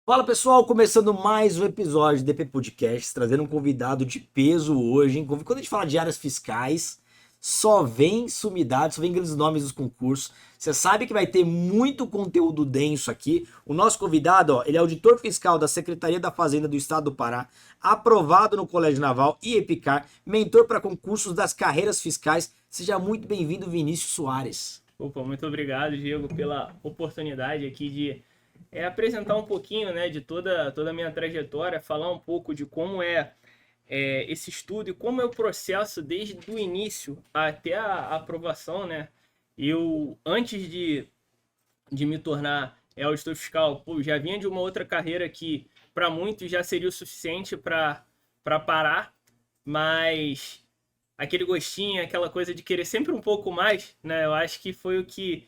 Fala pessoal, começando mais um episódio do DP Podcast, trazendo um convidado de peso hoje, hein? Quando a gente fala de áreas fiscais, só vem sumidade, só vem grandes nomes dos concursos. Você sabe que vai ter muito conteúdo denso aqui. O nosso convidado, ó, ele é auditor fiscal da Secretaria da Fazenda do Estado do Pará, aprovado no Colégio Naval e EPICAR, mentor para concursos das carreiras fiscais. Seja muito bem-vindo, Vinícius Soares. Opa, muito obrigado, Diego, pela oportunidade aqui de apresentar um pouquinho, né, de toda a minha trajetória, falar um pouco de como esse estudo e como é o processo desde o início até a aprovação, né? Eu, antes de me tornar auditor fiscal, já vinha de uma outra carreira que para muitos já seria o suficiente para parar, mas aquele gostinho, aquela coisa de querer sempre um pouco mais, né? Eu acho que foi o que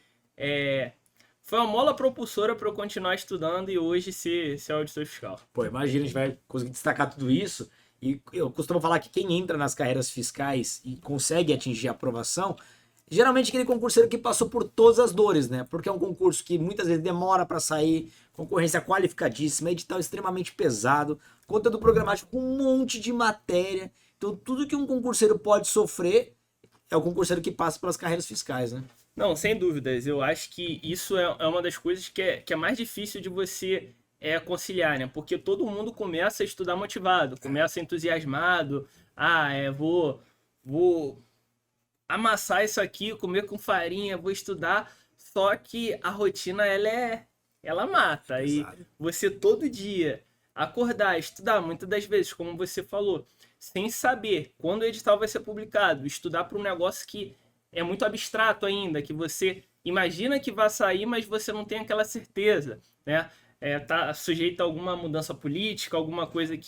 foi uma mola propulsora para eu continuar estudando e hoje ser auditor fiscal. Pô, imagina, a gente vai conseguir destacar tudo isso. E eu costumo falar que quem entra nas carreiras fiscais e consegue atingir a aprovação, geralmente é aquele concurseiro que passou por todas as dores, né? Porque é um concurso que muitas vezes demora para sair, concorrência qualificadíssima, edital extremamente pesado, conteúdo programático com um monte de matéria. Então, tudo que um concurseiro pode sofrer é o concurseiro que passa pelas carreiras fiscais, né? Não, sem dúvidas. Eu acho que isso é uma das coisas que é mais difícil de você conciliar, né? Porque todo mundo começa a estudar motivado, começa entusiasmado. Ah, vou amassar isso aqui, comer com farinha, vou estudar. Só que a rotina, ela mata. E Pesado. você todo dia acordar, estudar, muitas das vezes, como você falou, sem saber quando o edital vai ser publicado, estudar para um negócio que é muito abstrato ainda, que você imagina que vai sair, mas você não tem aquela certeza, né? Tá sujeito a alguma mudança política, alguma coisa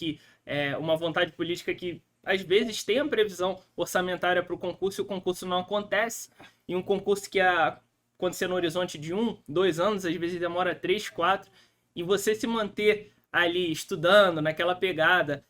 uma vontade política que às vezes tem a previsão orçamentária para o concurso e o concurso não acontece, e um concurso que acontecer no horizonte de 1, 2 anos, às vezes demora 3, 4, e você se manter ali estudando, naquela pegada,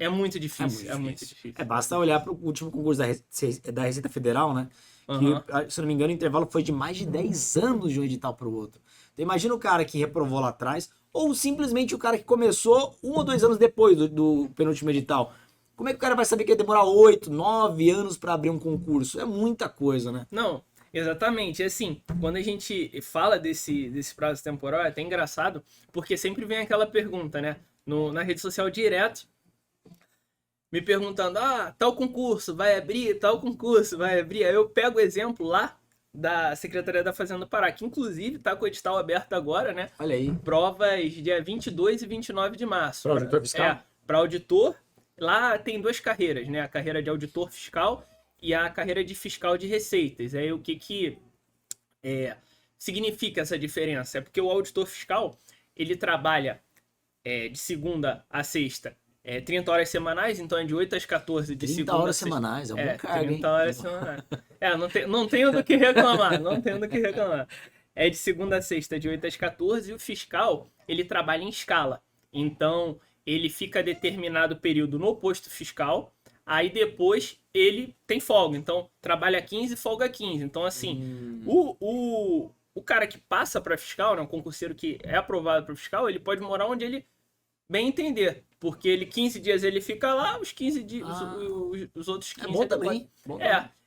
é muito difícil, muito difícil. Basta olhar para o último concurso da Receita Federal, né? Uhum. Que, se não me engano, o intervalo foi de mais de 10 anos de um edital para o outro. Então, imagina o cara que reprovou lá atrás, ou simplesmente o cara que começou 1 ou 2 anos depois do penúltimo edital. Como é que o cara vai saber que ia demorar 8, 9 anos para abrir um concurso? É muita coisa, né? Não, exatamente. Assim, quando a gente fala desse prazo temporal, é até engraçado, porque sempre vem aquela pergunta, né? Na rede social direto, me perguntando, tal concurso vai abrir, tal concurso vai abrir. Aí eu pego o exemplo lá da Secretaria da Fazenda do Pará, que inclusive está com o edital aberto agora, né? Olha aí. Provas dia 22 e 29 de março. Para auditor fiscal? Para auditor, lá tem duas carreiras, né? A carreira de auditor fiscal e a carreira de fiscal de receitas. Aí o que significa essa diferença? É porque o auditor fiscal, ele trabalha de segunda a sexta 30 horas semanais, então é de 8 às 14 de 30 segunda horas a sexta. semanais, é um bom cargo, 30 hein? horas semanais. Não tenho do que reclamar, não tenho do que reclamar. É de segunda a sexta, de 8 às 14, e o fiscal, ele trabalha em escala. Então, ele fica determinado período no posto fiscal, aí depois ele tem folga. Então, trabalha 15 e folga 15. Então, assim, o cara que passa para fiscal, né, um concurseiro que é aprovado para fiscal, ele pode morar onde ele bem entender. Porque 15 dias ele fica lá, os 15 dias, os outros 15 É bom também.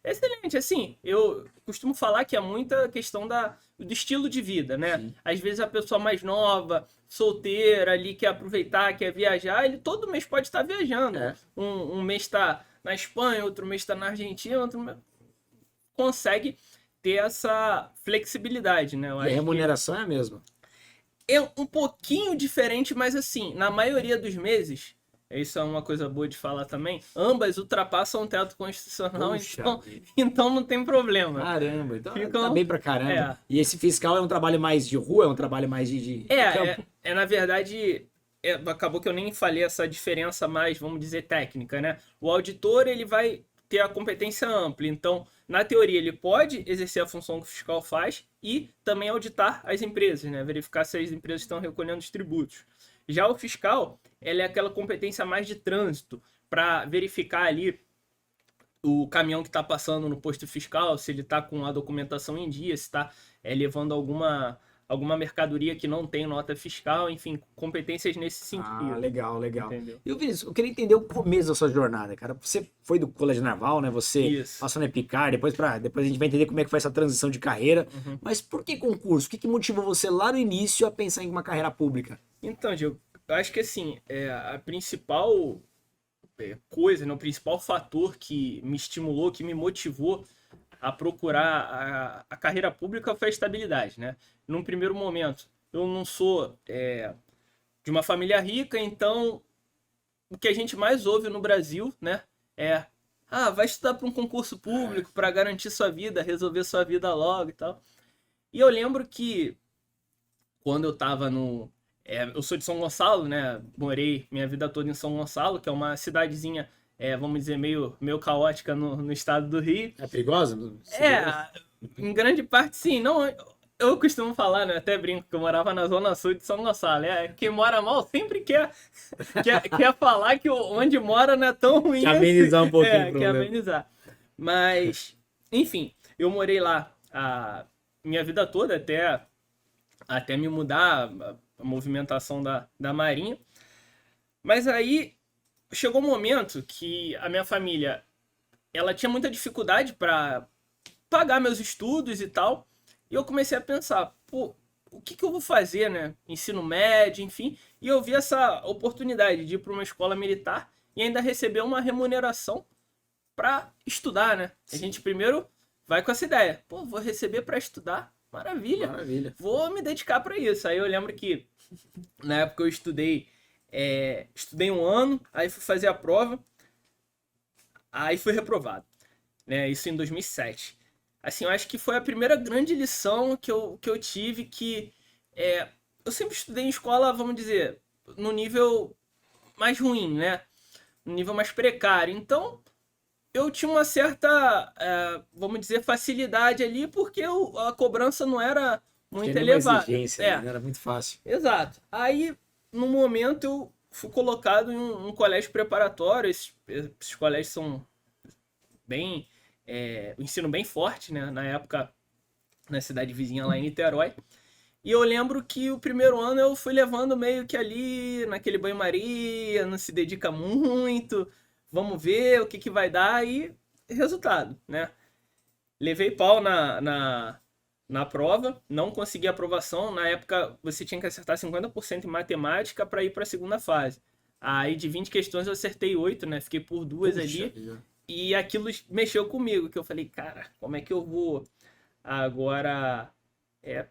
Excelente. Assim, eu costumo falar que é muita questão do estilo de vida, né? Sim. Às vezes a pessoa mais nova, solteira ali, quer aproveitar, quer viajar, ele todo mês pode estar viajando. Um mês está na Espanha, outro mês está na Argentina, consegue ter essa flexibilidade, né? E a remuneração é a mesma. É um pouquinho diferente, mas assim, na maioria dos meses, isso é uma coisa boa de falar também, ambas ultrapassam o teto constitucional, então não tem problema. Caramba, então tá bem pra caramba. E esse fiscal é um trabalho mais de rua, é um trabalho mais de campo? Na verdade, acabou que eu nem falei essa diferença mais, vamos dizer, técnica, né? O auditor, ele vai ter a competência ampla, então, na teoria, ele pode exercer a função que o fiscal faz e também auditar as empresas, né? Verificar se as empresas estão recolhendo os tributos. Já o fiscal, ela é aquela competência mais de trânsito, para verificar ali o caminhão que está passando no posto fiscal, se ele está com a documentação em dia, se está levando alguma alguma mercadoria que não tem nota fiscal, enfim, competências nesse sentido. Ah, legal, legal. Entendeu? E o Vinícius, eu queria entender o começo da sua jornada, cara. Você foi do Colégio Naval, né? Você Isso. passou na Epicar, depois a gente vai entender como é que foi essa transição de carreira. Uhum. Mas por que concurso? O que motivou você lá no início a pensar em uma carreira pública? Então, Diego, eu acho que assim, a principal coisa, né, o principal fator que me estimulou, que me motivou a procurar a carreira pública foi a estabilidade, né? Num primeiro momento, eu não sou de uma família rica, então o que a gente mais ouve no Brasil, né, vai estudar para um concurso público para garantir sua vida, resolver sua vida logo e tal. E eu lembro que quando eu tava eu sou de São Gonçalo, né? Morei minha vida toda em São Gonçalo, que é uma cidadezinha, vamos dizer, meio caótica no estado do Rio. É perigosa? Em grande parte sim. Não, eu costumo falar, né? Até brinco que eu morava na zona sul de São Gonçalo. Quem mora mal sempre quer falar que onde mora não é tão ruim Quer amenizar um pouquinho o quer problema. amenizar. Mas, enfim, eu morei lá a minha vida toda até me mudar a movimentação da Marinha. Mas aí chegou um momento que a minha família ela tinha muita dificuldade para pagar meus estudos e tal. E eu comecei a pensar, pô, o que eu vou fazer, né? Ensino médio, enfim. E eu vi essa oportunidade de ir para uma escola militar e ainda receber uma remuneração para estudar, né? A gente primeiro vai com essa ideia. Pô, vou receber para estudar. Maravilha. Maravilha. Vou me dedicar para isso. Aí eu lembro que na época eu estudei um ano, aí fui fazer a prova, aí fui reprovado, né? Isso em 2007. Assim, eu acho que foi a primeira grande lição que eu tive que eu sempre estudei em escola, vamos dizer, no nível mais ruim, né? No nível mais precário. Então, eu tinha uma certa, vamos dizer, facilidade ali, porque a cobrança não era muito elevada. Exigência, né? Era muito fácil. Exato. Aí, no momento, eu fui colocado em um colégio preparatório. Esses colégios são bem... o ensino bem forte, né? Na época, na cidade vizinha lá em Niterói. E eu lembro que o primeiro ano eu fui levando meio que ali, naquele banho-maria, não se dedica muito, vamos ver o que vai dar e resultado, né? Levei pau na prova, não consegui aprovação. Na época você tinha que acertar 50% em matemática para ir para a segunda fase. Aí de 20 questões eu acertei 8, né? Fiquei por 2 ali. E aquilo mexeu comigo, que eu falei, cara, como é que eu vou agora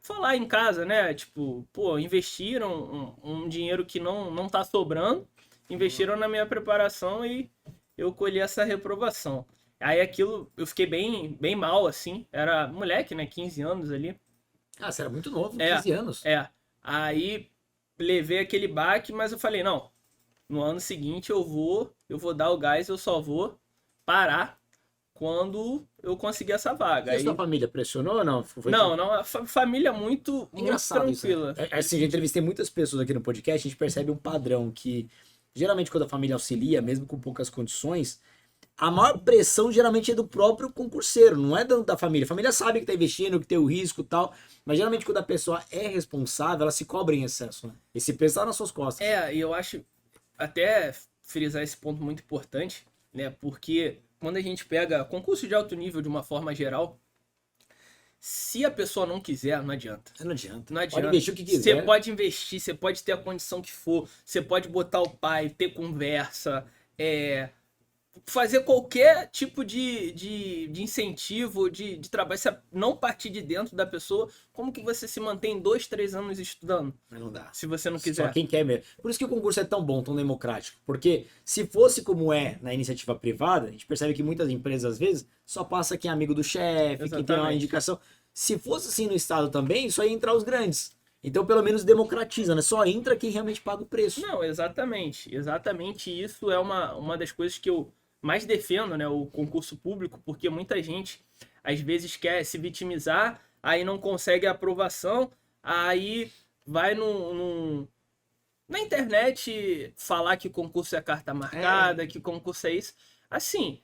falar em casa, né? Tipo, pô, investiram um dinheiro que não tá sobrando, investiram na minha preparação e eu colhi essa reprovação. Aí aquilo, eu fiquei bem mal, assim. Era moleque, né? 15 anos ali. Ah, você era muito novo, 15 anos. Aí levei aquele baque, mas eu falei, não, no ano seguinte eu vou dar o gás, eu só vou parar quando eu conseguir essa vaga. E a sua família pressionou ou não? Não, a família muito Engraçado tranquila. isso, né? Assim, já entrevistei muitas pessoas aqui no podcast, a gente percebe um padrão que, geralmente, quando a família auxilia, mesmo com poucas condições, a maior pressão geralmente é do próprio concurseiro, não é da família. A família sabe que tá investindo, que tem o risco e tal, mas geralmente quando a pessoa é responsável, ela se cobra em excesso, né? Esse peso tá nas suas costas. E eu acho, até frisar esse ponto muito importante, né? Porque quando a gente pega concurso de alto nível de uma forma geral, se a pessoa não quiser, não adianta. Não adianta. Não adianta. Pode investir o que quiser. Você pode investir, você pode ter a condição que for, você pode botar o pai, ter conversa, fazer qualquer tipo de incentivo, de trabalho, se não partir de dentro da pessoa, como que você se mantém 2, 3 anos estudando? Mas não dá. Se você não quiser. Só quem quer mesmo. Por isso que o concurso é tão bom, tão democrático. Porque se fosse como é na iniciativa privada, a gente percebe que muitas empresas, às vezes, só passa quem é amigo do chefe, quem tem uma indicação. Se fosse assim no Estado também, só ia entrar os grandes. Então, pelo menos democratiza, né? Só entra quem realmente paga o preço. Não, exatamente. Exatamente isso é uma das coisas que eu mais defendo, né? O concurso público, porque muita gente, às vezes, quer se vitimizar, aí não consegue a aprovação, aí vai na internet falar que concurso é carta marcada, que concurso é isso. Assim,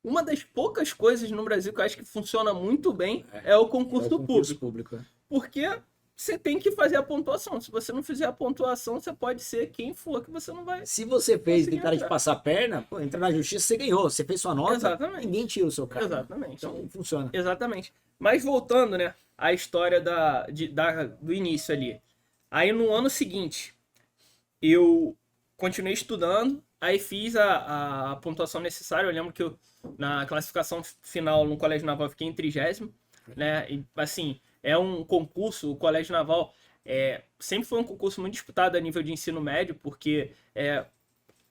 uma das poucas coisas no Brasil que eu acho que funciona muito bem é o concurso público. Porque você tem que fazer a pontuação. Se você não fizer a pontuação, você pode ser quem for que você não vai. Se você fez e Consegui tentaram te entrar. passar a perna, pô, entra na justiça, você ganhou. Você fez sua nota, Exatamente. ninguém tira o seu carro. Exatamente. Então funciona. Exatamente. Mas voltando, né, à história do início ali. Aí no ano seguinte, eu continuei estudando, aí fiz a pontuação necessária. Eu lembro que na classificação final no Colégio Naval eu fiquei em 30º, né? E assim, é um concurso, o Colégio Naval sempre foi um concurso muito disputado a nível de ensino médio, porque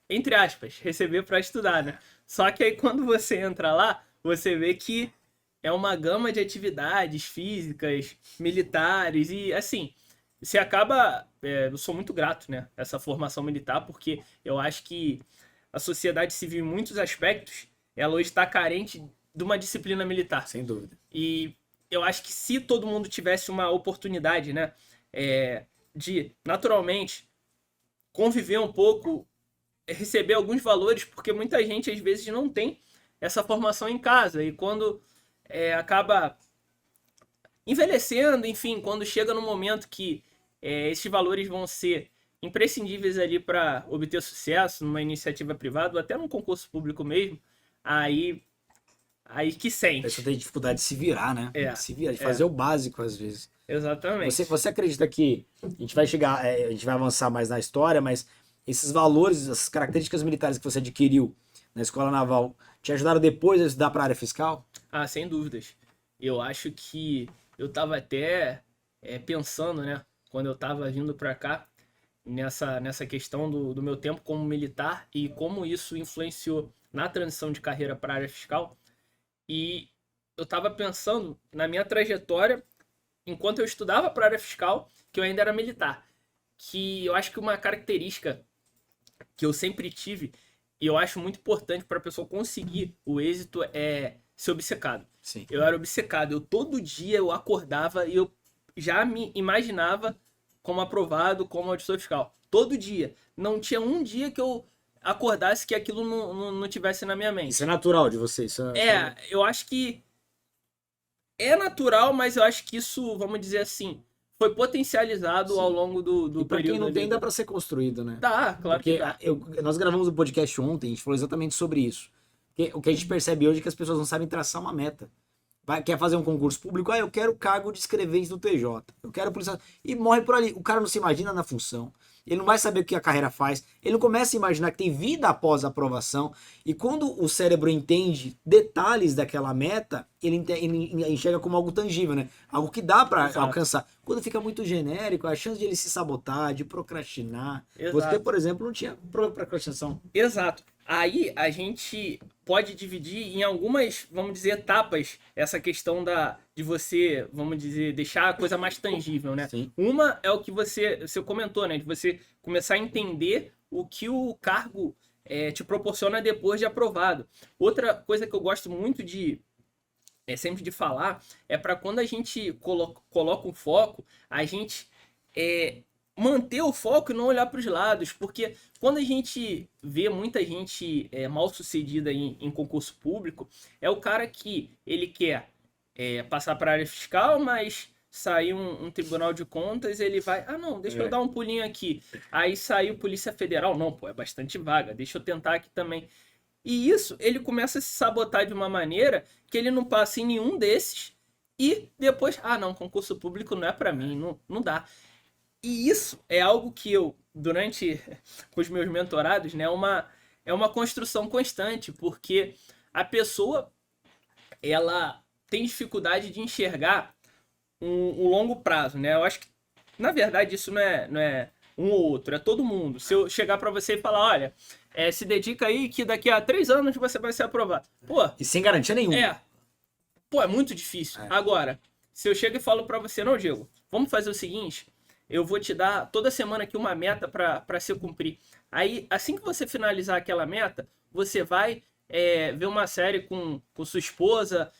entre aspas, receber para estudar, né? Só que aí quando você entra lá, você vê que é uma gama de atividades físicas, militares e assim, você acaba, eu sou muito grato, né, essa formação militar, porque eu acho que a sociedade civil em muitos aspectos, ela hoje está carente de uma disciplina militar. Sem dúvida. E eu acho que se todo mundo tivesse uma oportunidade, né, de naturalmente conviver um pouco, receber alguns valores, porque muita gente às vezes não tem essa formação em casa e quando acaba envelhecendo, enfim, quando chega no momento que esses valores vão ser imprescindíveis ali para obter sucesso numa iniciativa privada ou até num concurso público mesmo, aí que A sente. pessoa tem dificuldade de se virar, né? Se virar, de fazer o básico às vezes. Exatamente. Você acredita que a gente vai chegar, a gente vai avançar mais na história, mas esses valores, essas características militares que você adquiriu na escola naval te ajudaram depois a estudar para a área fiscal? Ah, sem dúvidas. Eu acho que eu estava até pensando, né, quando eu estava vindo para cá, nessa questão do meu tempo como militar e como isso influenciou na transição de carreira para a área fiscal. E eu estava pensando na minha trajetória enquanto eu estudava para a área fiscal, que eu ainda era militar. Que eu acho que uma característica que eu sempre tive, e eu acho muito importante para a pessoa conseguir o êxito, é ser obcecado. Sim. Eu era obcecado. Todo dia eu acordava e eu já me imaginava como aprovado, como auditor fiscal. Todo dia. Não tinha um dia que eu acordasse que aquilo não tivesse na minha mente. Isso é natural de você? Eu acho que é natural, mas eu acho que isso, vamos dizer assim, foi potencializado ao longo do E pra período. quem não tem, dá pra ser construído, né? Dá, claro Porque que dá. nós gravamos um podcast ontem, a gente falou exatamente sobre isso. Porque o que a gente percebe hoje é que as pessoas não sabem traçar uma meta. Quer fazer um concurso público, eu quero o cargo de escrevente do TJ, eu quero policial. E morre por ali. O cara não se imagina na função, ele não vai saber o que a carreira faz, ele não começa a imaginar que tem vida após a aprovação. E quando o cérebro entende detalhes daquela meta, ele enxerga como algo tangível, né? Algo que dá pra Exato. alcançar. Quando fica muito genérico, a chance de ele se sabotar, de procrastinar. Exato. Você, por exemplo, não tinha procrastinação. Exato. Aí a gente pode dividir em algumas, vamos dizer, etapas essa questão de você, vamos dizer, deixar a coisa mais tangível, né? Sim. Uma é o que você comentou, né? De você começar a entender o que o cargo te proporciona depois de aprovado. Outra coisa que eu gosto muito sempre de falar é para quando a gente coloca um foco, a gente manter o foco e não olhar para os lados, porque quando a gente vê muita gente mal sucedida em concurso público, é o cara que ele quer passar para a área fiscal, mas sair um tribunal de contas, ele vai, não, deixa eu dar um pulinho aqui. Aí saiu Polícia Federal, não, pô, é bastante vaga, deixa eu tentar aqui também. E isso, ele começa a se sabotar de uma maneira que ele não passa em nenhum desses e depois, não, concurso público não é para mim, não dá. E isso é algo que eu, durante os meus mentorados, né, é uma construção constante, porque a pessoa, ela tem dificuldade de enxergar um longo prazo, né? Eu acho que, na verdade, isso não é um ou outro, é todo mundo. Se eu chegar para você e falar, olha, se dedica aí que daqui a 3 anos você vai ser aprovado. Pô, E sem garantia nenhuma. é muito difícil. Agora, se eu chego e falo para você, não, Diego, vamos fazer o seguinte, eu vou te dar toda semana aqui uma meta para se cumprir. Aí, assim que você finalizar aquela meta, você vai ver uma série com sua esposa,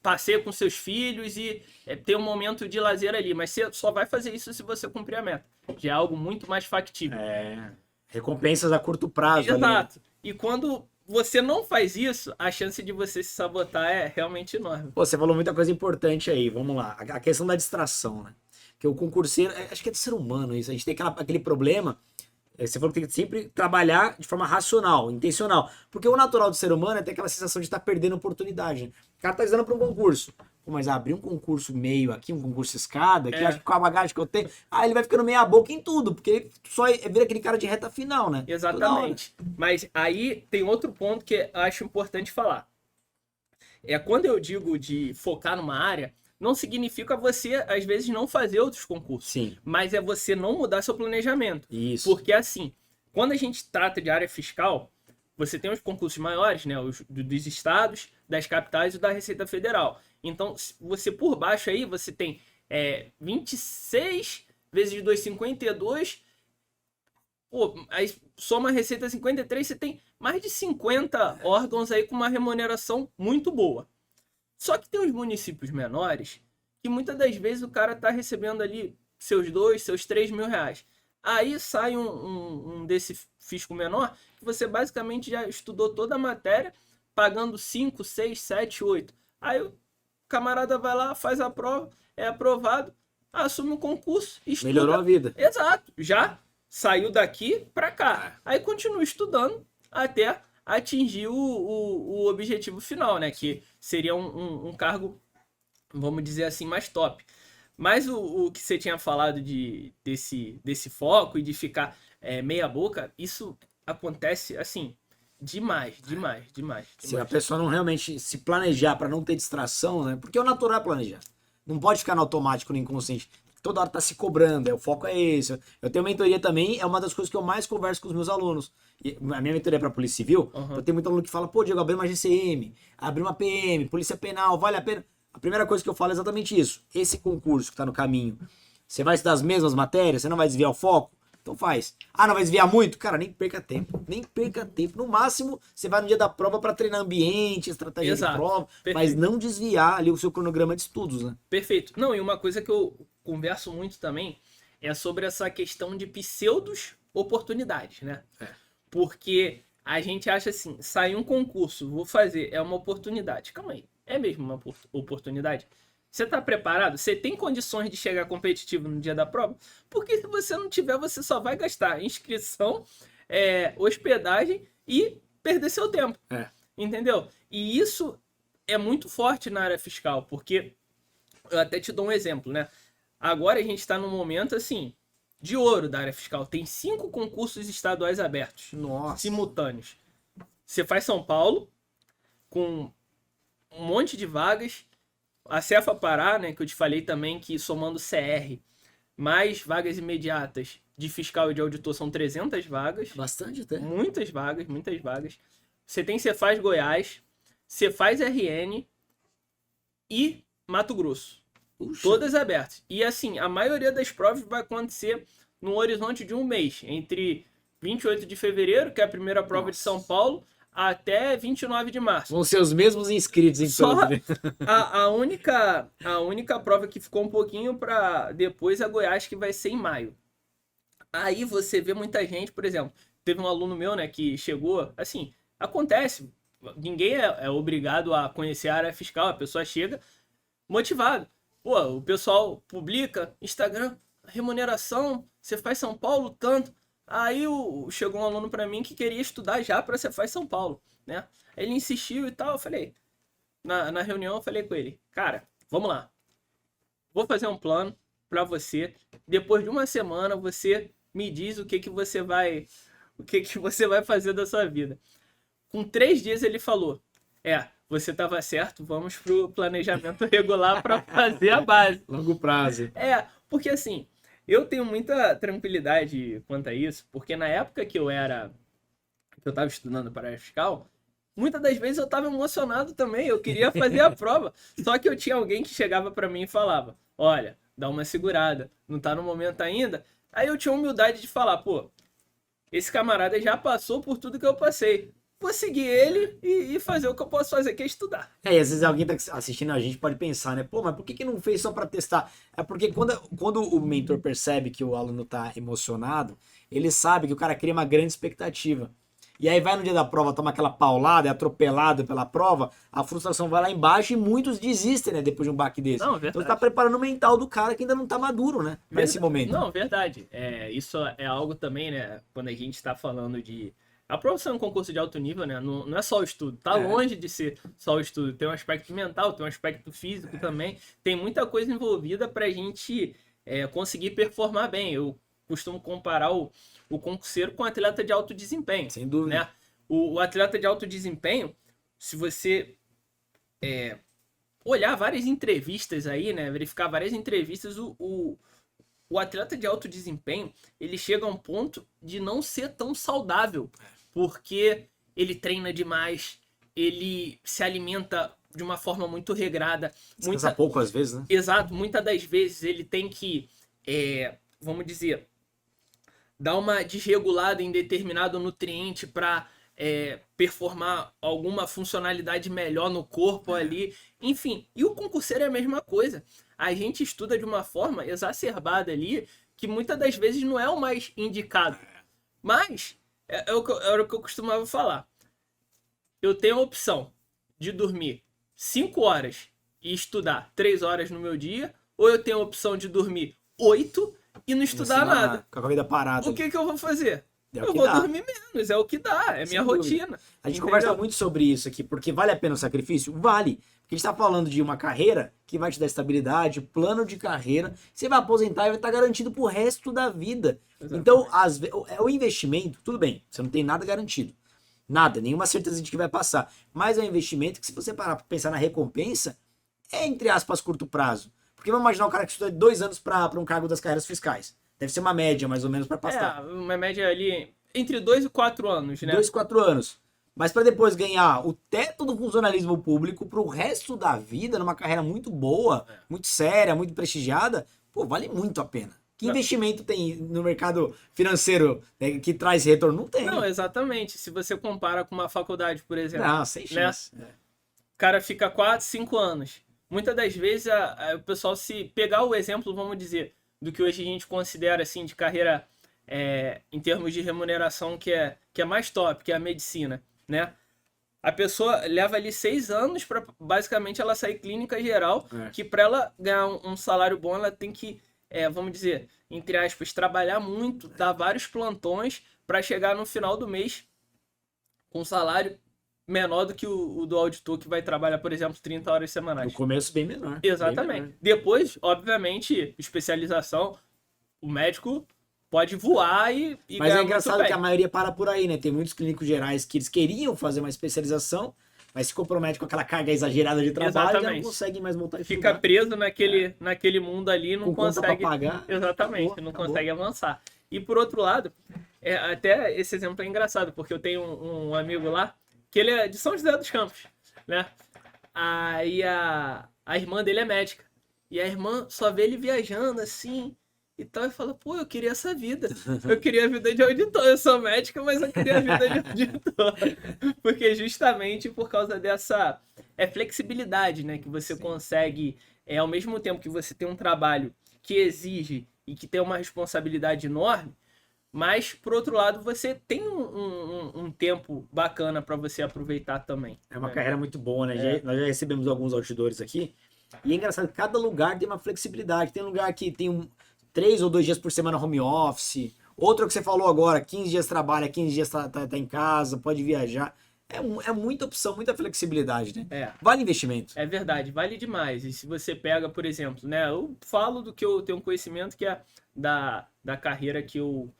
passeia com seus filhos e ter um momento de lazer ali. Mas você só vai fazer isso se você cumprir a meta. Já é algo muito mais factível. Recompensas a curto prazo. Exato. Ali. E quando você não faz isso, a chance de você se sabotar é realmente enorme. Pô, você falou muita coisa importante aí. Vamos lá. A questão da distração, né? Porque o concurseiro, acho que é do ser humano isso, a gente tem aquele problema, você falou que tem que sempre trabalhar de forma racional, intencional. Porque o natural do ser humano é ter aquela sensação de estar perdendo oportunidade, né? O cara tá estudando para um concurso. Pô, mas abrir um concurso meio aqui, um concurso escada, que acho que com a bagagem que eu tenho, ele vai ficando meia boca em tudo, porque ele só vira aquele cara de reta final, né? Exatamente. Mas aí tem outro ponto que eu acho importante falar. Quando eu digo de focar numa área, não significa você, às vezes, não fazer outros concursos. Sim. Mas é você não mudar seu planejamento. Isso. Porque, assim, quando a gente trata de área fiscal, você tem os concursos maiores, né? Os dos estados, das capitais e da Receita Federal. Então, você por baixo aí, você tem 26 vezes 2, 52. Pô, aí soma a Receita 53, você tem mais de 50 órgãos aí com uma remuneração muito boa. Só que tem os municípios menores que muitas das vezes o cara tá recebendo ali seus 2, seus 3 mil reais. Aí sai um desse fisco menor que você basicamente já estudou toda a matéria pagando 5, 6, 7, 8. Aí o camarada vai lá, faz a prova, é aprovado, assume o concurso, estuda. Melhorou a vida. Exato, já saiu daqui para cá. Aí continua estudando até atingir o objetivo final, né? Que seria um cargo, vamos dizer assim, mais top. Mas o que você tinha falado desse foco e de ficar meia boca, isso acontece, assim, demais. Se a pessoa não realmente se planejar para não ter distração, né? Porque o natural é planejar. Não pode ficar no automático, no inconsciente. Toda hora tá se cobrando, o foco é esse. Eu tenho mentoria também, é uma das coisas que eu mais converso com os meus alunos. E a minha mentoria é para Polícia Civil, eu tenho muito aluno que fala, pô, Diego, abri uma GCM, abri uma PM, Polícia Penal, vale a pena? A primeira coisa que eu falo é exatamente isso. Esse concurso que tá no caminho, você vai estudar as mesmas matérias, você não vai desviar o foco? Então faz. Ah, não vai desviar muito? Cara, nem perca tempo. Nem perca tempo. No máximo, você vai no dia da prova para treinar ambiente, estratégia de prova, mas não desviar ali o seu cronograma de estudos, né? Perfeito. Não, e uma coisa que eu converso muito também é sobre essa questão de pseudos oportunidades, né? Porque a gente acha assim, sai um concurso, vou fazer, é uma oportunidade. Calma aí, é mesmo uma oportunidade? Você está preparado? Você tem condições de chegar competitivo no dia da prova? Porque se você não tiver, você só vai gastar inscrição, hospedagem e perder seu tempo. Entendeu? E isso é muito forte na área fiscal, porque eu até te dou um exemplo, né? Agora a gente está num momento, assim, de ouro da área fiscal. Tem 5 concursos estaduais abertos. Nossa. Simultâneos. Você faz São Paulo, com um monte de vagas. A Cefa Pará, né, que eu te falei também, que somando CR, mais vagas imediatas de fiscal e de auditor, são 300 vagas. Bastante até. Muitas vagas. Você tem Cefaz Goiás, Cefaz RN e Mato Grosso. Puxa. Todas abertas. E assim, a maioria das provas vai acontecer no horizonte de um mês, entre 28 de fevereiro, que é a primeira prova de São Paulo, até 29 de março. Vão ser os mesmos inscritos em todos. A única prova que ficou um pouquinho para depois é Goiás, que vai ser em maio. Aí você vê muita gente, por exemplo, teve um aluno meu, né, que chegou, assim, acontece, ninguém é obrigado a conhecer a área fiscal, a pessoa chega motivado. Pô, o pessoal publica, Instagram, remuneração, você faz São Paulo, tanto. Aí chegou um aluno para mim que queria estudar já para você faz São Paulo, né? Ele insistiu e tal, eu falei, na reunião eu falei com ele, cara, vamos lá, vou fazer um plano para você, depois de uma semana você me diz o que você vai fazer da sua vida. Com 3 dias ele falou, você estava certo, vamos pro planejamento regular para fazer a base. Longo prazo. Porque assim, eu tenho muita tranquilidade quanto a isso, porque na época que eu estava estudando para a área fiscal, muitas das vezes eu estava emocionado também, eu queria fazer a prova. Só que eu tinha alguém que chegava para mim e falava, olha, dá uma segurada, não tá no momento ainda. Aí eu tinha a humildade de falar, pô, esse camarada já passou por tudo que eu passei. Vou seguir ele e fazer o que eu posso fazer, que é estudar. E às vezes alguém tá assistindo a gente pode pensar, né? Pô, mas por que não fez só para testar? É porque quando o mentor percebe que o aluno tá emocionado, ele sabe que o cara cria uma grande expectativa. e aí vai no dia da prova, toma aquela paulada, é atropelado pela prova, a frustração vai lá embaixo e muitos desistem, né, depois de um baque desse. Não, Então verdade. você tá preparando o mental do cara que ainda não tá maduro, né, pra esse momento. Não, verdade. Isso é algo também, né? Quando a gente está falando de. A aprovação em concurso de alto nível, né? Não é só o estudo. Tá longe de ser só o estudo. Tem um aspecto mental, tem um aspecto físico também. Tem muita coisa envolvida pra gente conseguir performar bem. Eu costumo comparar o concurseiro com o atleta de alto desempenho. Sem dúvida. Né? O atleta de alto desempenho, se você olhar várias entrevistas aí, né? Verificar várias entrevistas, o atleta de alto desempenho, ele chega a um ponto de não ser tão saudável, porque ele treina demais, ele se alimenta de uma forma muito regrada. Descansa pouco às vezes, né? Exato, muitas das vezes ele tem que, vamos dizer, dar uma desregulada em determinado nutriente para performar alguma funcionalidade melhor no corpo ali. Enfim, e o concurseiro é a mesma coisa. A gente estuda de uma forma exacerbada ali, que muitas das vezes não é o mais indicado. Mas, era o que eu costumava falar. Eu tenho a opção de dormir 5 horas e estudar 3 horas no meu dia, ou eu tenho a opção de dormir 8 e não estudar nada. Com a vida parada. O que eu vou fazer? É o Eu que vou dá. dormir menos, é o que dá, é Sem minha dúvida. rotina. A gente Entendeu? conversa muito sobre isso aqui, porque vale a pena o sacrifício? Vale. Porque a gente tá falando de uma carreira que vai te dar estabilidade, plano de carreira, você vai aposentar e vai estar garantido pro resto da vida. Exatamente. Então, o investimento, tudo bem, você não tem nada garantido. Nada, nenhuma certeza de que vai passar. Mas é um investimento que, se você parar pra pensar na recompensa, é, entre aspas, curto prazo. Porque vamos imaginar um cara que estuda 2 anos para um cargo das carreiras fiscais. Deve ser uma média, mais ou menos, para passar. Uma média ali entre 2 e 4 anos, né? 2, 4 anos. Mas para depois ganhar o teto do funcionalismo público pro resto da vida, numa carreira muito boa, muito séria, muito prestigiada, pô, vale muito a pena. Que investimento tem no mercado financeiro, né, que traz retorno? Não tem. Não, exatamente. Se você compara com uma faculdade, por exemplo. Não, sem chance. O cara fica 4, 5 anos. Muitas das vezes o pessoal, se pegar o exemplo, vamos dizer, do que hoje a gente considera assim de carreira em termos de remuneração que é mais top, que é a medicina, né? A pessoa leva ali 6 anos para basicamente ela sair clínica geral, que para ela ganhar um salário bom, ela tem que, vamos dizer, entre aspas, trabalhar muito, dar vários plantões para chegar no final do mês com um salário menor do que o do auditor, que vai trabalhar, por exemplo, 30 horas semanais. No começo, bem menor. Exatamente. Bem menor. Depois, obviamente, especialização, o médico pode voar e Mas ganhar é engraçado muito que a bem. maioria para por aí, né? Tem muitos clínicos gerais que eles queriam fazer uma especialização, mas se compromete com aquela carga exagerada de trabalho, já não Exatamente. conseguem mais montar e Fica estudar. preso naquele mundo ali, não Com conta pra consegue. pagar. Exatamente, Acabou, não acabou. consegue avançar. E por outro lado, até esse exemplo é engraçado, porque eu tenho um amigo lá, que ele é de São José dos Campos, né? Aí a irmã dele é médica. E a irmã só vê ele viajando assim e tal, e fala, pô, eu queria essa vida. Eu queria a vida de auditor. Eu sou médica, mas eu queria a vida de auditor. Porque justamente por causa dessa flexibilidade, né? Que você consegue, ao mesmo tempo que você tem um trabalho que exige e que tem uma responsabilidade enorme, mas, por outro lado, você tem um tempo bacana para você aproveitar também. É uma carreira muito boa, né? Nós já recebemos alguns auditores aqui. E é engraçado que cada lugar tem uma flexibilidade. Tem um lugar que tem 3 ou 2 dias por semana home office. Outro que você falou agora, 15 dias trabalha, 15 dias tá em casa, pode viajar. É muita opção, muita flexibilidade, né? Vale investimento. É verdade, vale demais. E se você pega, por exemplo, né? Eu falo do que eu tenho conhecimento, que é da carreira que eu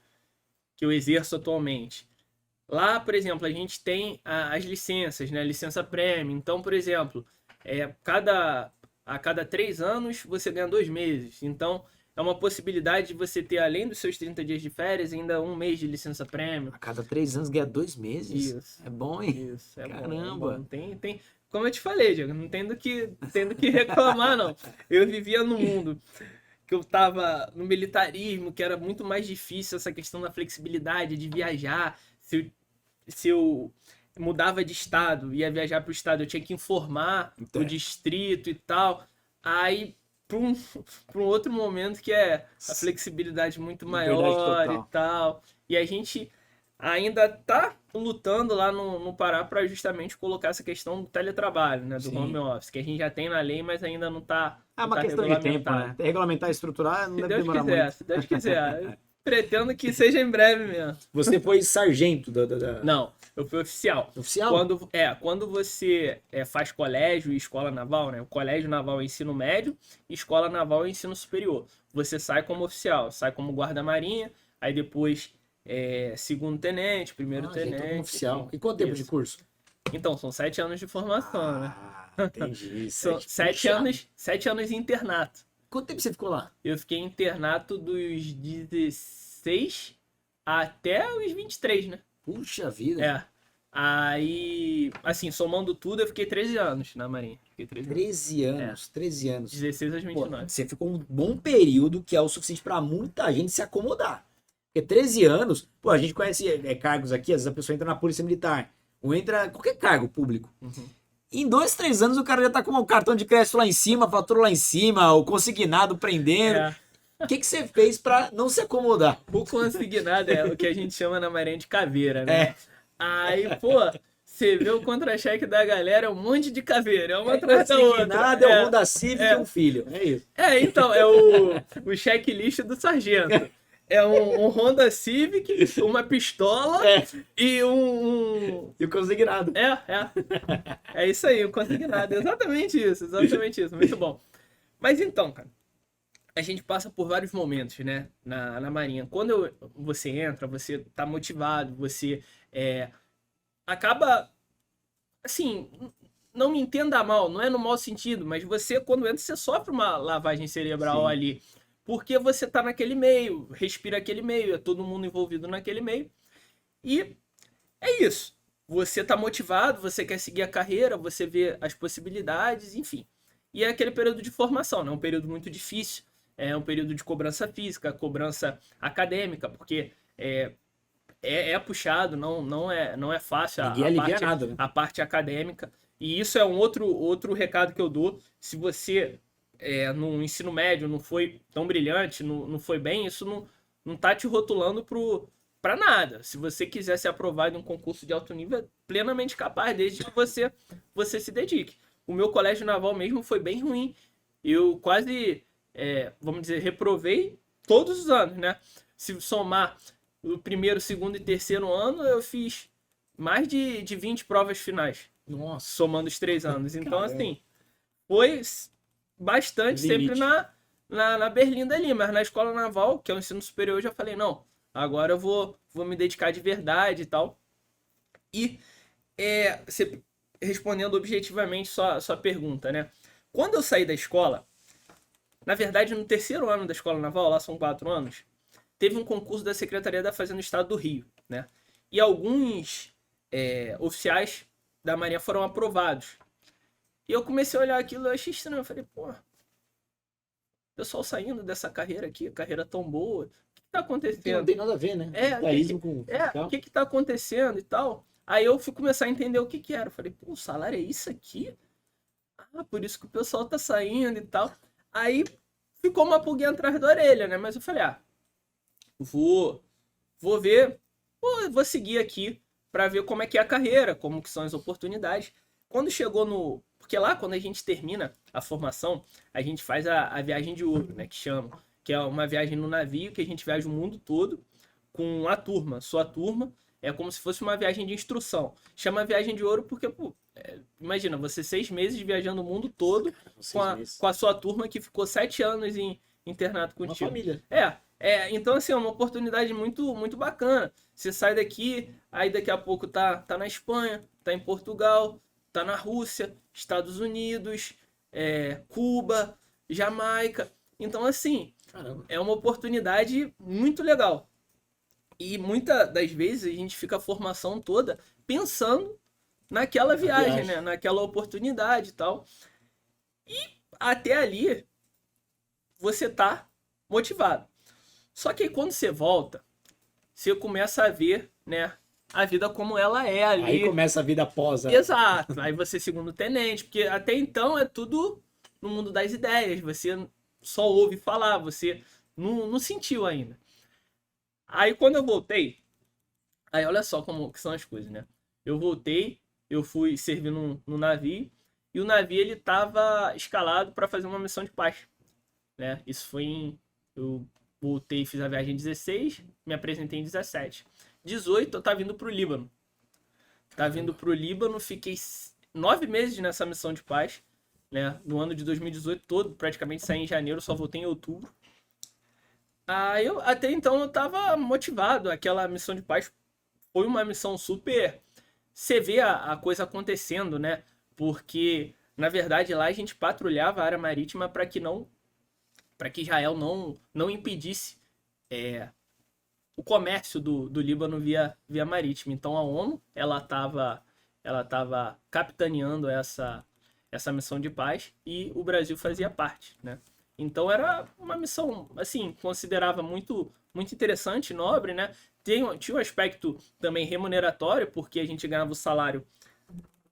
exerço atualmente. Lá, por exemplo, a gente tem as licenças, né? Licença prêmio. Então, por exemplo, a cada 3 anos você ganha 2 meses. Então, é uma possibilidade de você ter, além dos seus 30 dias de férias, ainda 1 mês de licença prêmio. A cada 3 anos ganha 2 meses? Isso. É bom, hein? Isso, Caramba. bom. Tem, como eu te falei, Diego, não tem do que reclamar, não. Eu vivia num mundo que eu tava no militarismo, que era muito mais difícil essa questão da flexibilidade, de viajar. Se eu mudava de estado, ia viajar para o estado, eu tinha que informar o distrito e tal. Aí, para um outro momento que é a flexibilidade muito maior e tal. E a gente ainda tá lutando lá no Pará para justamente colocar essa questão do teletrabalho, né, do Sim. home office, que a gente já tem na lei, mas ainda não tá, É não uma tá questão de tempo, regulamentado. né? Até regulamentar e estruturar não Se deve Deus demorar quiser, muito. se Deus quiser. Eu pretendo que seja em breve mesmo. Você foi sargento Não, eu fui oficial. oficial? Quando você faz colégio e escola naval, né? O colégio naval é ensino médio e escola naval é ensino superior. Você sai como oficial, sai como guarda-marinha, aí depois segundo tenente, primeiro Já entrou como tenente, oficial. enfim. E quanto tempo de Isso. curso? Então, são 7 anos de formação, né? Entendi. São Sete, sete puxado. anos, 7 anos de internato. Quanto tempo você ficou lá? Eu fiquei em internato dos 16 até os 23, né? Puxa vida. É. Aí, assim, somando tudo, eu fiquei 13 anos na Marinha. Fiquei 13 anos. 13 anos, 13 anos. 16 aos Pô, 29. você ficou um bom período que é o suficiente pra muita gente se acomodar. Porque 13 anos, pô, a gente conhece cargos aqui, às vezes a pessoa entra na Polícia Militar, ou entra qualquer cargo público. Uhum. Em 2, 3 anos o cara já tá com o cartão de crédito lá em cima, a fatura lá em cima, o consignado prendendo. É. O que você fez pra não se acomodar? O consignado é o que a gente chama na Marinha de caveira, né? É. Aí, pô, você vê o contra-cheque da galera, é um monte de caveira, é uma atrás da outra. Consignado é o Honda Civic e um filho. É isso. Então, é o checklist do sargento. É um Honda Civic, uma pistola É. e um. E o consignado. É isso aí, o consignado. Exatamente isso. Muito bom. Mas então, cara, a gente passa por vários momentos, né, na Marinha. Quando você entra, você tá motivado, você acaba, assim, não me entenda mal, não é no mau sentido, mas você, quando entra, você sofre uma lavagem cerebral Sim. ali. Porque você tá naquele meio, respira aquele meio, é todo mundo envolvido naquele meio. E é isso. Você tá motivado, você quer seguir a carreira, você vê as possibilidades, enfim. E é aquele período de formação, né? Um período muito difícil, é um período de cobrança física, cobrança acadêmica, porque é puxado, não é fácil Ninguém alivia nada, né? a parte acadêmica. E isso é um outro recado que eu dou. Se você no ensino médio não foi tão brilhante, não foi bem, isso não tá te rotulando para nada. Se você quiser ser aprovado em um concurso de alto nível, é plenamente capaz, desde que você se dedique. O meu colégio naval mesmo foi bem ruim. Eu quase, vamos dizer, reprovei todos os anos, né? Se somar o primeiro, segundo e terceiro ano, eu fiz mais de 20 provas finais, Nossa. somando os 3 anos. Então, Caramba. assim, foi bastante Limite. sempre na berlinda ali, mas na escola naval, que é o ensino superior, eu já falei, não, agora eu vou me dedicar de verdade e tal. E respondendo objetivamente sua pergunta, né? Quando eu saí da escola, na verdade, no terceiro ano da escola naval, lá são 4 anos, teve um concurso da Secretaria da Fazenda do Estado do Rio, né? E alguns oficiais da Marinha foram aprovados. E eu comecei a olhar aquilo e achei estranho. Eu falei, pô, pessoal saindo dessa carreira aqui, carreira tão boa, o que tá Que não acontecendo? tem nada a ver, né? Capitalismo com O que tá acontecendo e tal? Aí eu fui começar a entender o que era. Eu falei, pô, o salário é isso aqui? Ah, por isso que o pessoal tá saindo e tal. Aí ficou uma pulguinha atrás da orelha, né? Mas eu falei, vou ver, vou seguir aqui para ver como é que é a carreira, como que são as oportunidades. Quando chegou porque lá quando a gente termina a formação, a gente faz a viagem de ouro, né, que chama, que é uma viagem no navio que a gente viaja o mundo todo com a turma, sua turma, é como se fosse uma viagem de instrução. Chama viagem de ouro porque, pô, imagina, você 6 meses viajando o mundo todo com a sua turma que ficou 7 anos em internato uma contigo. família. Então, assim, é uma oportunidade muito, muito bacana. Você sai daqui, aí daqui a pouco tá na Espanha, tá em Portugal, tá na Rússia, Estados Unidos, Cuba, Jamaica. Então, assim, Caramba. é uma oportunidade muito legal. E muitas das vezes a gente fica a formação toda pensando naquela viagem, né? Naquela oportunidade e tal. E até ali você tá motivado. Só que aí, quando você volta, você começa a ver, né, a vida como ela é ali. Aí começa a vida após. Exato. Aí você é segundo tenente, porque até então é tudo no mundo das ideias. Você só ouve falar, você não sentiu ainda. Aí quando eu voltei, Aí olha só como que são as coisas, né? Eu voltei, eu fui servir no navio, e o navio ele tava escalado para fazer uma missão de paz, né? Isso foi eu voltei, fiz a viagem em 16, me apresentei em 17. 18 eu tava vindo pro Líbano. Tá vindo pro Líbano, fiquei 9 meses nessa missão de paz, né? No ano de 2018 todo, praticamente saí em janeiro, só voltei em outubro. Aí até então eu tava motivado, aquela missão de paz foi uma missão super. Você vê a coisa acontecendo, né? Porque, na verdade, lá a gente patrulhava a área marítima para que Israel não impedisse o comércio do Líbano via marítima. Então a ONU ela tava capitaneando essa missão de paz e o Brasil fazia parte, né? Então era uma missão, assim, considerava muito, muito interessante, nobre, né? Tinha um aspecto também remuneratório, porque a gente ganhava o salário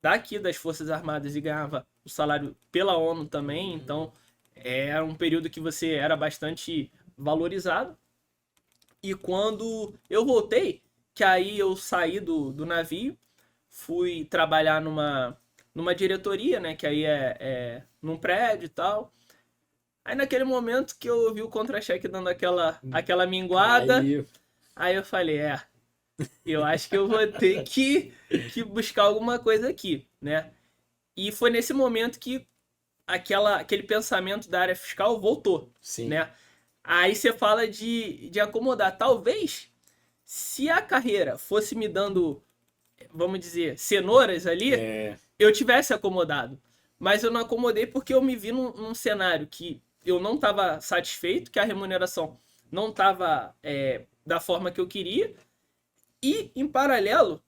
daqui das Forças Armadas e ganhava o salário pela ONU também, então era um período que você era bastante valorizado. E quando eu voltei, que aí eu saí do navio, fui trabalhar numa diretoria, né, que aí é num prédio e tal. Aí naquele momento que eu vi o contra-cheque dando aquela minguada, aí eu falei, eu acho que eu vou ter que buscar alguma coisa aqui, né? E foi nesse momento que aquele pensamento da área fiscal voltou, Sim. né? Aí você fala de acomodar. Talvez, se a carreira fosse me dando, vamos dizer, cenouras ali, eu tivesse acomodado. Mas eu não acomodei porque eu me vi num cenário que eu não estava satisfeito, que a remuneração não estava da forma que eu queria. E, em paralelo,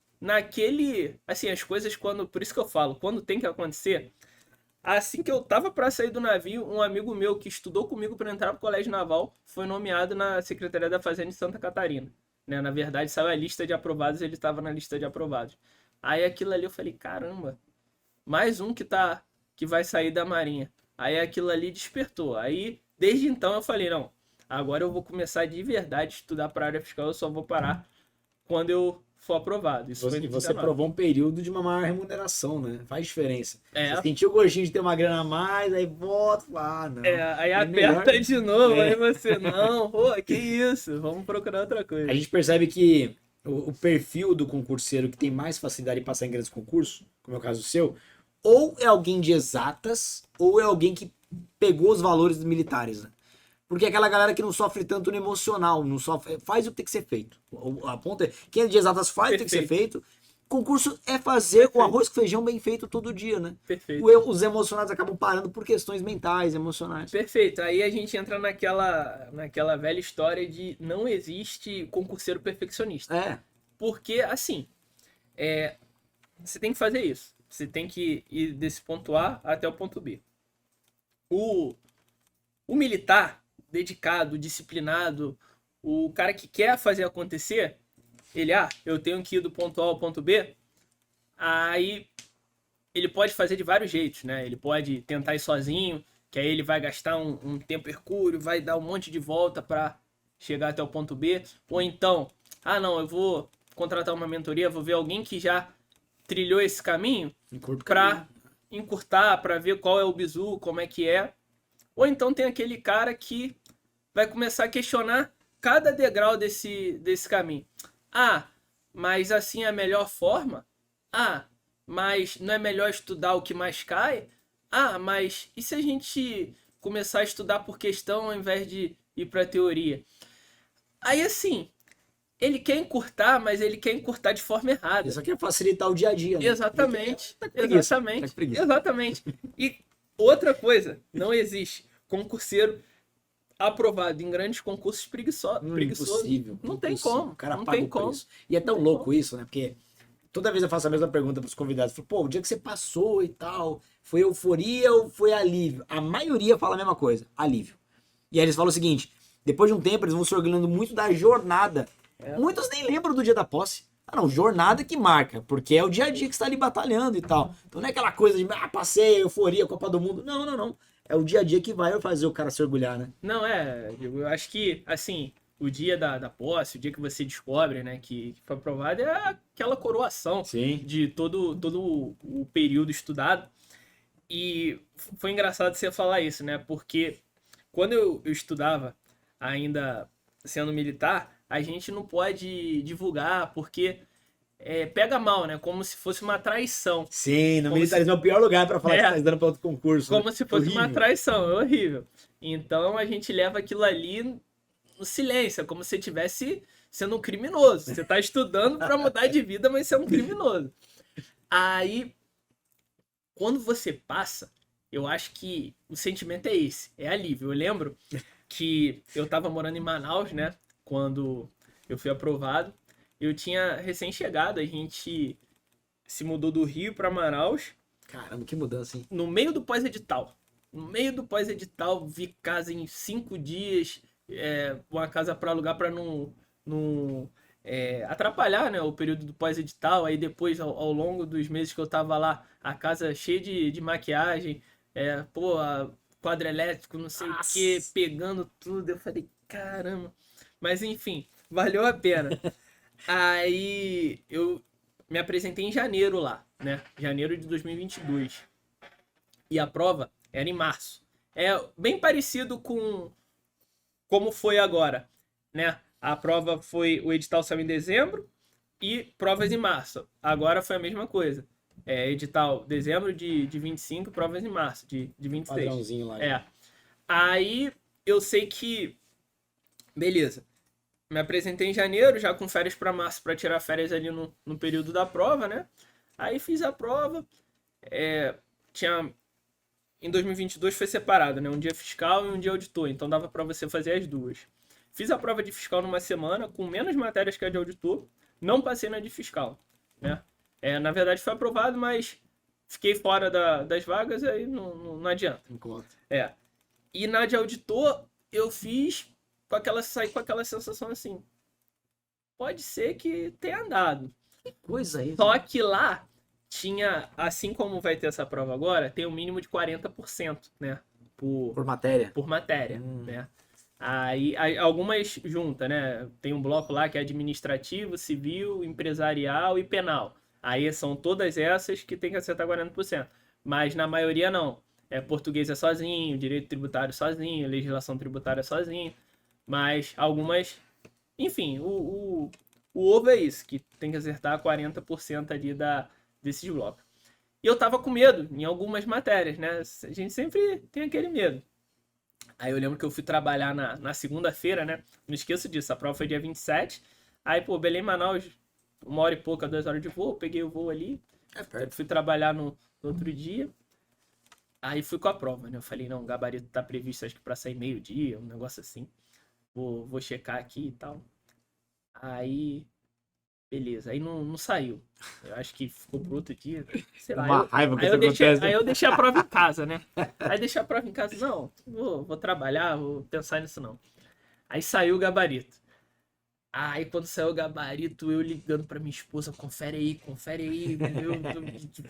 assim, as coisas quando... Por isso que eu falo, quando tem que acontecer... Assim que eu tava para sair do navio, um amigo meu que estudou comigo para entrar pro colégio naval foi nomeado na Secretaria da Fazenda de Santa Catarina, né? Na verdade, saiu a lista de aprovados, ele estava na lista de aprovados. Aí aquilo ali eu falei, caramba, mais um que vai sair da Marinha. Aí aquilo ali despertou. Aí, desde então eu falei, não, agora eu vou começar de verdade a estudar para a área fiscal, eu só vou parar quando eu for aprovado. Isso e você provou um período de uma maior remuneração, né? Faz diferença. Você sentiu o gostinho de ter uma grana a mais, aí volta, não. Aí aperta melhor... de novo, aí você, não, pô, que isso, vamos procurar outra coisa. A gente percebe que o perfil do concurseiro que tem mais facilidade de passar em grandes concursos, como é o caso do seu, ou é alguém de exatas, ou é alguém que pegou os valores militares, né? Porque é aquela galera que não sofre tanto no emocional, não sofre, faz o que tem que ser feito. A ponta é, quem é de exatas faz o que tem que ser feito. Concurso é fazer o arroz com feijão bem feito todo dia, né? Perfeito. Os emocionados acabam parando por questões mentais, emocionais. Perfeito. Aí a gente entra naquela velha história de não existe concurseiro perfeccionista. Porque, assim, você tem que fazer isso. Você tem que ir desse ponto A até o ponto B. O militar dedicado, disciplinado, o cara que quer fazer acontecer, ele, eu tenho que ir do ponto A ao ponto B, aí ele pode fazer de vários jeitos, né? Ele pode tentar ir sozinho, que aí ele vai gastar um tempo hercúleo, vai dar um monte de volta para chegar até o ponto B, ou então, não, eu vou contratar uma mentoria, vou ver alguém que já trilhou esse caminho para encurtar, para ver qual é o bizu, como é que é. Ou então tem aquele cara que vai começar a questionar cada degrau desse caminho. Mas assim é a melhor forma? Mas não é melhor estudar o que mais cai? Mas e se a gente começar a estudar por questão ao invés de ir para a teoria? Aí assim, ele quer encurtar, mas ele quer encurtar de forma errada. Isso aqui é facilitar o dia a dia, né? Exatamente. Exatamente. E outra coisa, não existe concurseiro aprovado em grandes concursos preguiçoso. Impossível. Não tem como. O cara não paga tem o como. preço. E é tão louco isso, né? Porque toda vez eu faço a mesma pergunta pros convidados. Falo, o dia que você passou e tal, foi euforia ou foi alívio? A maioria fala a mesma coisa, alívio. E aí eles falam o seguinte, depois de um tempo eles vão se orgulhando muito da jornada. Muitos nem lembram do dia da posse. Jornada que marca, porque é o dia a dia que você tá ali batalhando e tal. Então não é aquela coisa de, passei, euforia, Copa do Mundo. Não. É o dia a dia que vai fazer o cara se orgulhar, né? Não, eu acho que, assim, o dia da posse, o dia que você descobre, né, que foi aprovado, é aquela coroação Sim. de todo o período estudado. E foi engraçado você falar isso, né? Porque quando eu estudava, ainda sendo militar, a gente não pode divulgar, porque pega mal, né? Como se fosse uma traição. Sim, no Como militarismo é o pior lugar pra falar que É. tá estudando pra outro concurso. Como né? se fosse uma Horrível. traição, é horrível. Então a gente leva aquilo ali no silêncio, é como se você estivesse sendo um criminoso. Você tá estudando para mudar de vida, mas você é um criminoso. Aí, quando você passa, eu acho que o sentimento é esse, é alívio. Eu lembro que eu tava morando em Manaus, né? Quando eu fui aprovado. Eu tinha recém-chegado, a gente se mudou do Rio para Manaus Caramba, que mudança, hein? no meio do pós-edital. No meio do pós-edital, vi casa em 5 dias, uma casa para alugar para não atrapalhar, né, o período do pós-edital. Aí depois, ao longo dos meses que eu tava lá, a casa cheia de maquiagem, quadro elétrico, não sei o que, pegando tudo. Eu falei, caramba. Mas enfim, valeu a pena. Aí eu me apresentei em janeiro lá, né? Janeiro de 2022. E a prova era em março. É bem parecido com como foi agora, né? A prova foi, o edital saiu em dezembro e provas em março. Agora foi a mesma coisa. Edital dezembro de 25, provas em março de 26. Padrãozinho lá. Aí eu sei que, beleza. Me apresentei em janeiro, já com férias para março, para tirar férias ali no período da prova, né? Aí fiz a prova. Em 2022 foi separado, né? Um dia fiscal e um dia auditor, então dava para você fazer as duas. Fiz a prova de fiscal numa semana, com menos matérias que a de auditor, não passei na de fiscal, né? Na verdade foi aprovado, mas fiquei fora das vagas, aí não adianta. Enquanto. E na de auditor, eu saí com aquela sensação assim, pode ser que tenha andado. Que coisa aí. Só que lá tinha, assim como vai ter essa prova agora, tem um mínimo de 40%, né? Por matéria. Por matéria, né? Aí algumas juntas, né? Tem um bloco lá que é administrativo, civil, empresarial e penal. Aí são todas essas que tem que acertar 40%. Mas na maioria não. Português é sozinho, direito tributário sozinho, legislação tributária sozinho. Mas algumas... Enfim, o ovo é isso, que tem que acertar 40% ali desses blocos. E eu tava com medo em algumas matérias, né? A gente sempre tem aquele medo. Aí eu lembro que eu fui trabalhar na segunda-feira, né? Não esqueço disso, a prova foi dia 27. Aí, Belém, Manaus, 1h e pouca, 2 horas de voo, peguei o voo ali. Fui trabalhar no outro dia. Aí fui com a prova, né? Eu falei, não, o gabarito tá previsto acho que pra sair meio-dia, um negócio assim. Vou checar aqui e tal. Aí, beleza. Aí não saiu. Eu acho que ficou pro outro dia. Sei lá. Uma raiva que Aí eu deixei a prova em casa, né? Aí deixei a prova em casa. Não, vou trabalhar, vou pensar nisso não. Aí saiu o gabarito. Aí quando saiu o gabarito, eu ligando pra minha esposa, confere aí,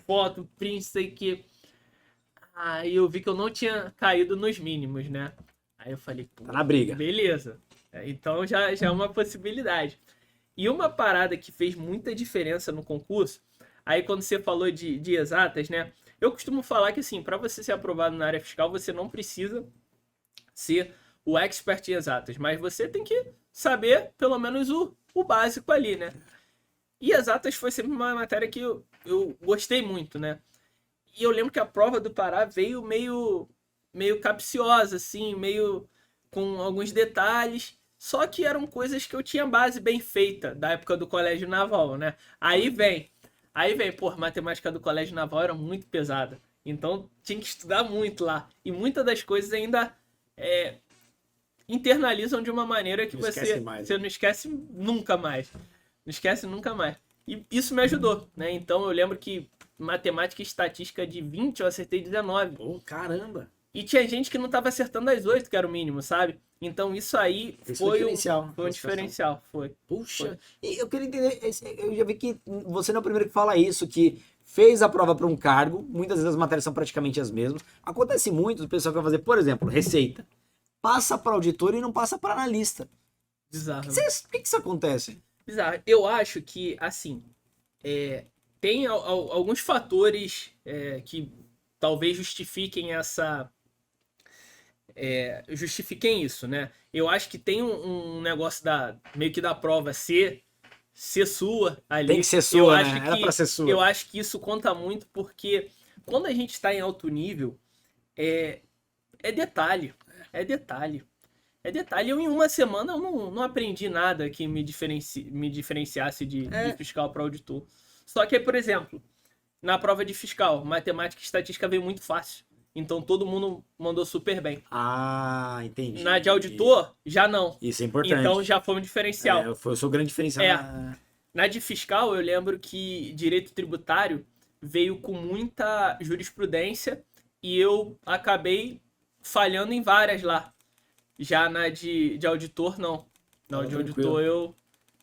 foto, print, sei que. Aí eu vi que eu não tinha caído nos mínimos, né? Aí eu falei, pô, tá na briga. Beleza. Então já é uma possibilidade. E uma parada que fez muita diferença no concurso, aí quando você falou de exatas, né? Eu costumo falar que assim, para você ser aprovado na área fiscal, você não precisa ser o expert em exatas, mas você tem que saber pelo menos o básico ali, né? E exatas foi sempre uma matéria que eu gostei muito, né? E eu lembro que a prova do Pará veio meio capciosa, assim, meio com alguns detalhes. Só que eram coisas que eu tinha base bem feita da época do Colégio Naval, né? Aí vem, matemática do Colégio Naval era muito pesada. Então tinha que estudar muito lá. E muitas das coisas ainda internalizam de uma maneira que você não esquece nunca mais. Não esquece nunca mais. E isso me ajudou, né? Então eu lembro que matemática e estatística de 20 eu acertei 19. Oh, caramba! E tinha gente que não estava acertando as 8, que era o mínimo, sabe? Então isso aí foi um diferencial. Puxa, e eu queria entender, eu já vi que você não é o primeiro que fala isso, que fez a prova para um cargo, muitas vezes as matérias são praticamente as mesmas. Acontece muito do pessoal que vai fazer, por exemplo, receita. Passa para auditor e não passa para analista. Bizarro. Por que isso acontece? Bizarro. Eu acho que, assim, tem alguns fatores que talvez justifiquem isso, né? Eu acho que tem um negócio meio que da prova ser sua ali. Tem que ser sua, né? Era pra ser sua. Eu acho que isso conta muito porque quando a gente tá em alto nível, é detalhe. É detalhe. É detalhe. Eu, em uma semana, eu não aprendi nada que me diferenciasse de fiscal para auditor. Só que, por exemplo, na prova de fiscal, matemática e estatística veio muito fácil. Então todo mundo mandou super bem. Ah, entendi. Na de auditor, já não. Isso é importante. Então já foi um diferencial. Foi o seu grande diferencial. Na de fiscal, eu lembro que direito tributário veio com muita jurisprudência e eu acabei falhando em várias lá. Já na de auditor, não. Na de auditor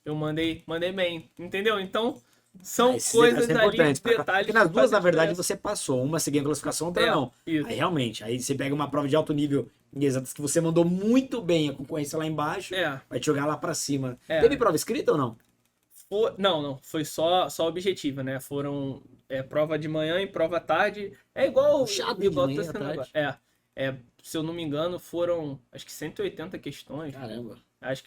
eu mandei bem. Entendeu? Então, são coisas ali, detalhes. Porque nas duas, na verdade, você passou. Uma seguindo a classificação, outra não. Isso. Aí realmente, aí você pega uma prova de alto nível em exatas que você mandou muito bem, a concorrência lá embaixo, vai te jogar lá pra cima. Teve prova escrita ou não? Não. Foi só objetiva, né? Foram prova de manhã e prova à tarde. É igual. Chato igual de manhã à tarde. Se eu não me engano, foram acho que 180 questões. Caramba. Acho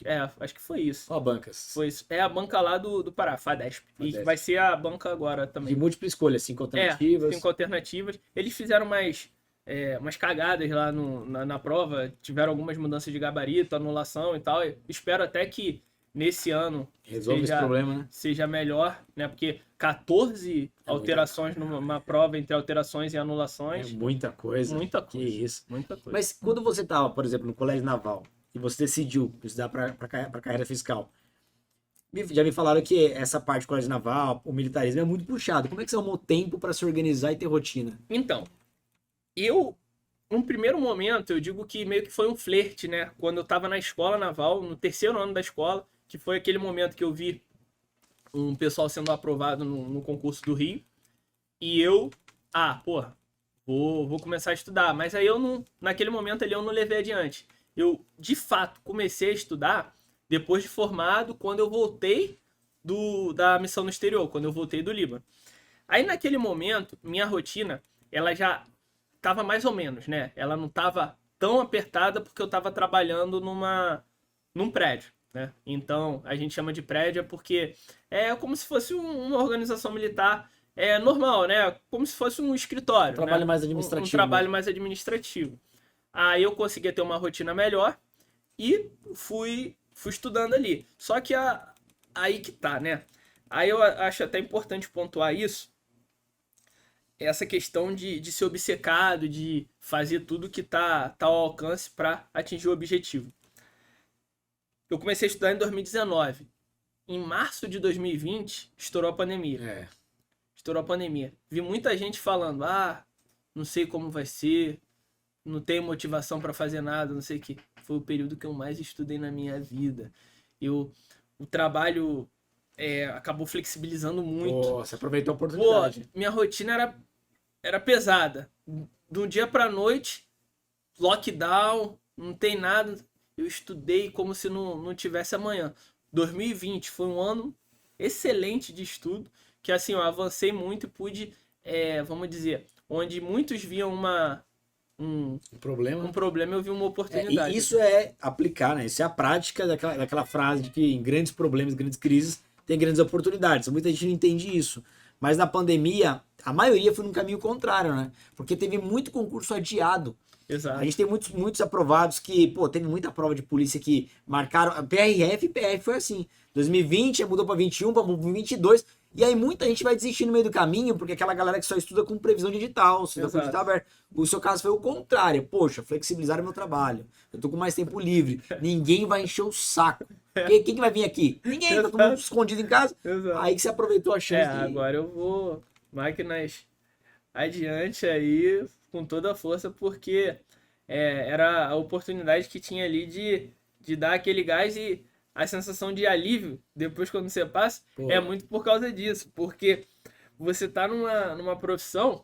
que foi isso. Qual bancas? Foi isso. É a banca lá do Pará, FADESP. E vai ser a banca agora também. De múltipla escolha, 5 alternativas. 5 alternativas. Eles fizeram umas cagadas lá na prova. Tiveram algumas mudanças de gabarito, anulação e tal. Eu espero até que nesse ano resolve esse problema, né? Seja melhor, né? Porque 14 alterações numa prova entre alterações e anulações. É muita coisa. Muita coisa. Que isso. Muita coisa. Mas quando você estava, por exemplo, no Colégio Naval e você decidiu estudar para carreira fiscal, já me falaram que essa parte do Colégio Naval, o militarismo é muito puxado. Como é que você arrumou tempo para se organizar e ter rotina? Então, num primeiro momento, eu digo que meio que foi um flerte, né? Quando eu estava na escola naval, no terceiro ano da escola, que foi aquele momento que eu vi um pessoal sendo aprovado no concurso do Rio. E eu, vou começar a estudar. Mas aí naquele momento ali eu não levei adiante. Eu, de fato, comecei a estudar depois de formado, quando eu voltei da missão no exterior, quando eu voltei do Líbano. Aí naquele momento, minha rotina, ela já estava mais ou menos, né? Ela não estava tão apertada porque eu estava trabalhando num prédio, né? Então, a gente chama de prédio porque é como se fosse uma organização militar normal, né? Como se fosse um escritório. Um trabalho, né? mais administrativo. Um trabalho mais administrativo. Aí eu conseguia ter uma rotina melhor e fui estudando ali. Só que aí que tá, né? Aí eu acho até importante pontuar isso, essa questão de ser obcecado, de fazer tudo que tá ao alcance para atingir o objetivo. Eu comecei a estudar em 2019. Em março de 2020, estourou a pandemia. Estourou a pandemia. Vi muita gente falando, não sei como vai ser, não tenho motivação para fazer nada, não sei o que. Foi o período que eu mais estudei na minha vida. O trabalho acabou flexibilizando muito. Você aproveitou a oportunidade. Minha rotina era pesada. De um dia pra noite, lockdown, não tem nada. Eu estudei como se não tivesse amanhã. 2020 foi um ano excelente de estudo, que assim, eu avancei muito e pude, vamos dizer, onde muitos viam um problema, eu vi uma oportunidade. E isso é aplicar, né? Isso é a prática daquela frase de que em grandes problemas, grandes crises, tem grandes oportunidades. Muita gente não entende isso. Mas na pandemia, a maioria foi num caminho contrário, né? Porque teve muito concurso adiado. Exato. A gente tem muitos aprovados que, teve muita prova de polícia que marcaram. PRF e PF foi assim. 2020 mudou para 21, para 22. E aí muita gente vai desistir no meio do caminho, porque aquela galera que só estuda com previsão digital, estuda com digital aberto. O seu caso foi o contrário. Poxa, flexibilizaram meu trabalho. Eu tô com mais tempo livre. Ninguém vai encher o saco. Quem que vai vir aqui? Ninguém, tá todo mundo escondido em casa. Exato. Aí que você aproveitou a chance. Agora eu vou máquinas adiante aí com toda a força, porque era a oportunidade que tinha ali de dar aquele gás, e a sensação de alívio depois quando você passa é muito por causa disso, porque você tá numa profissão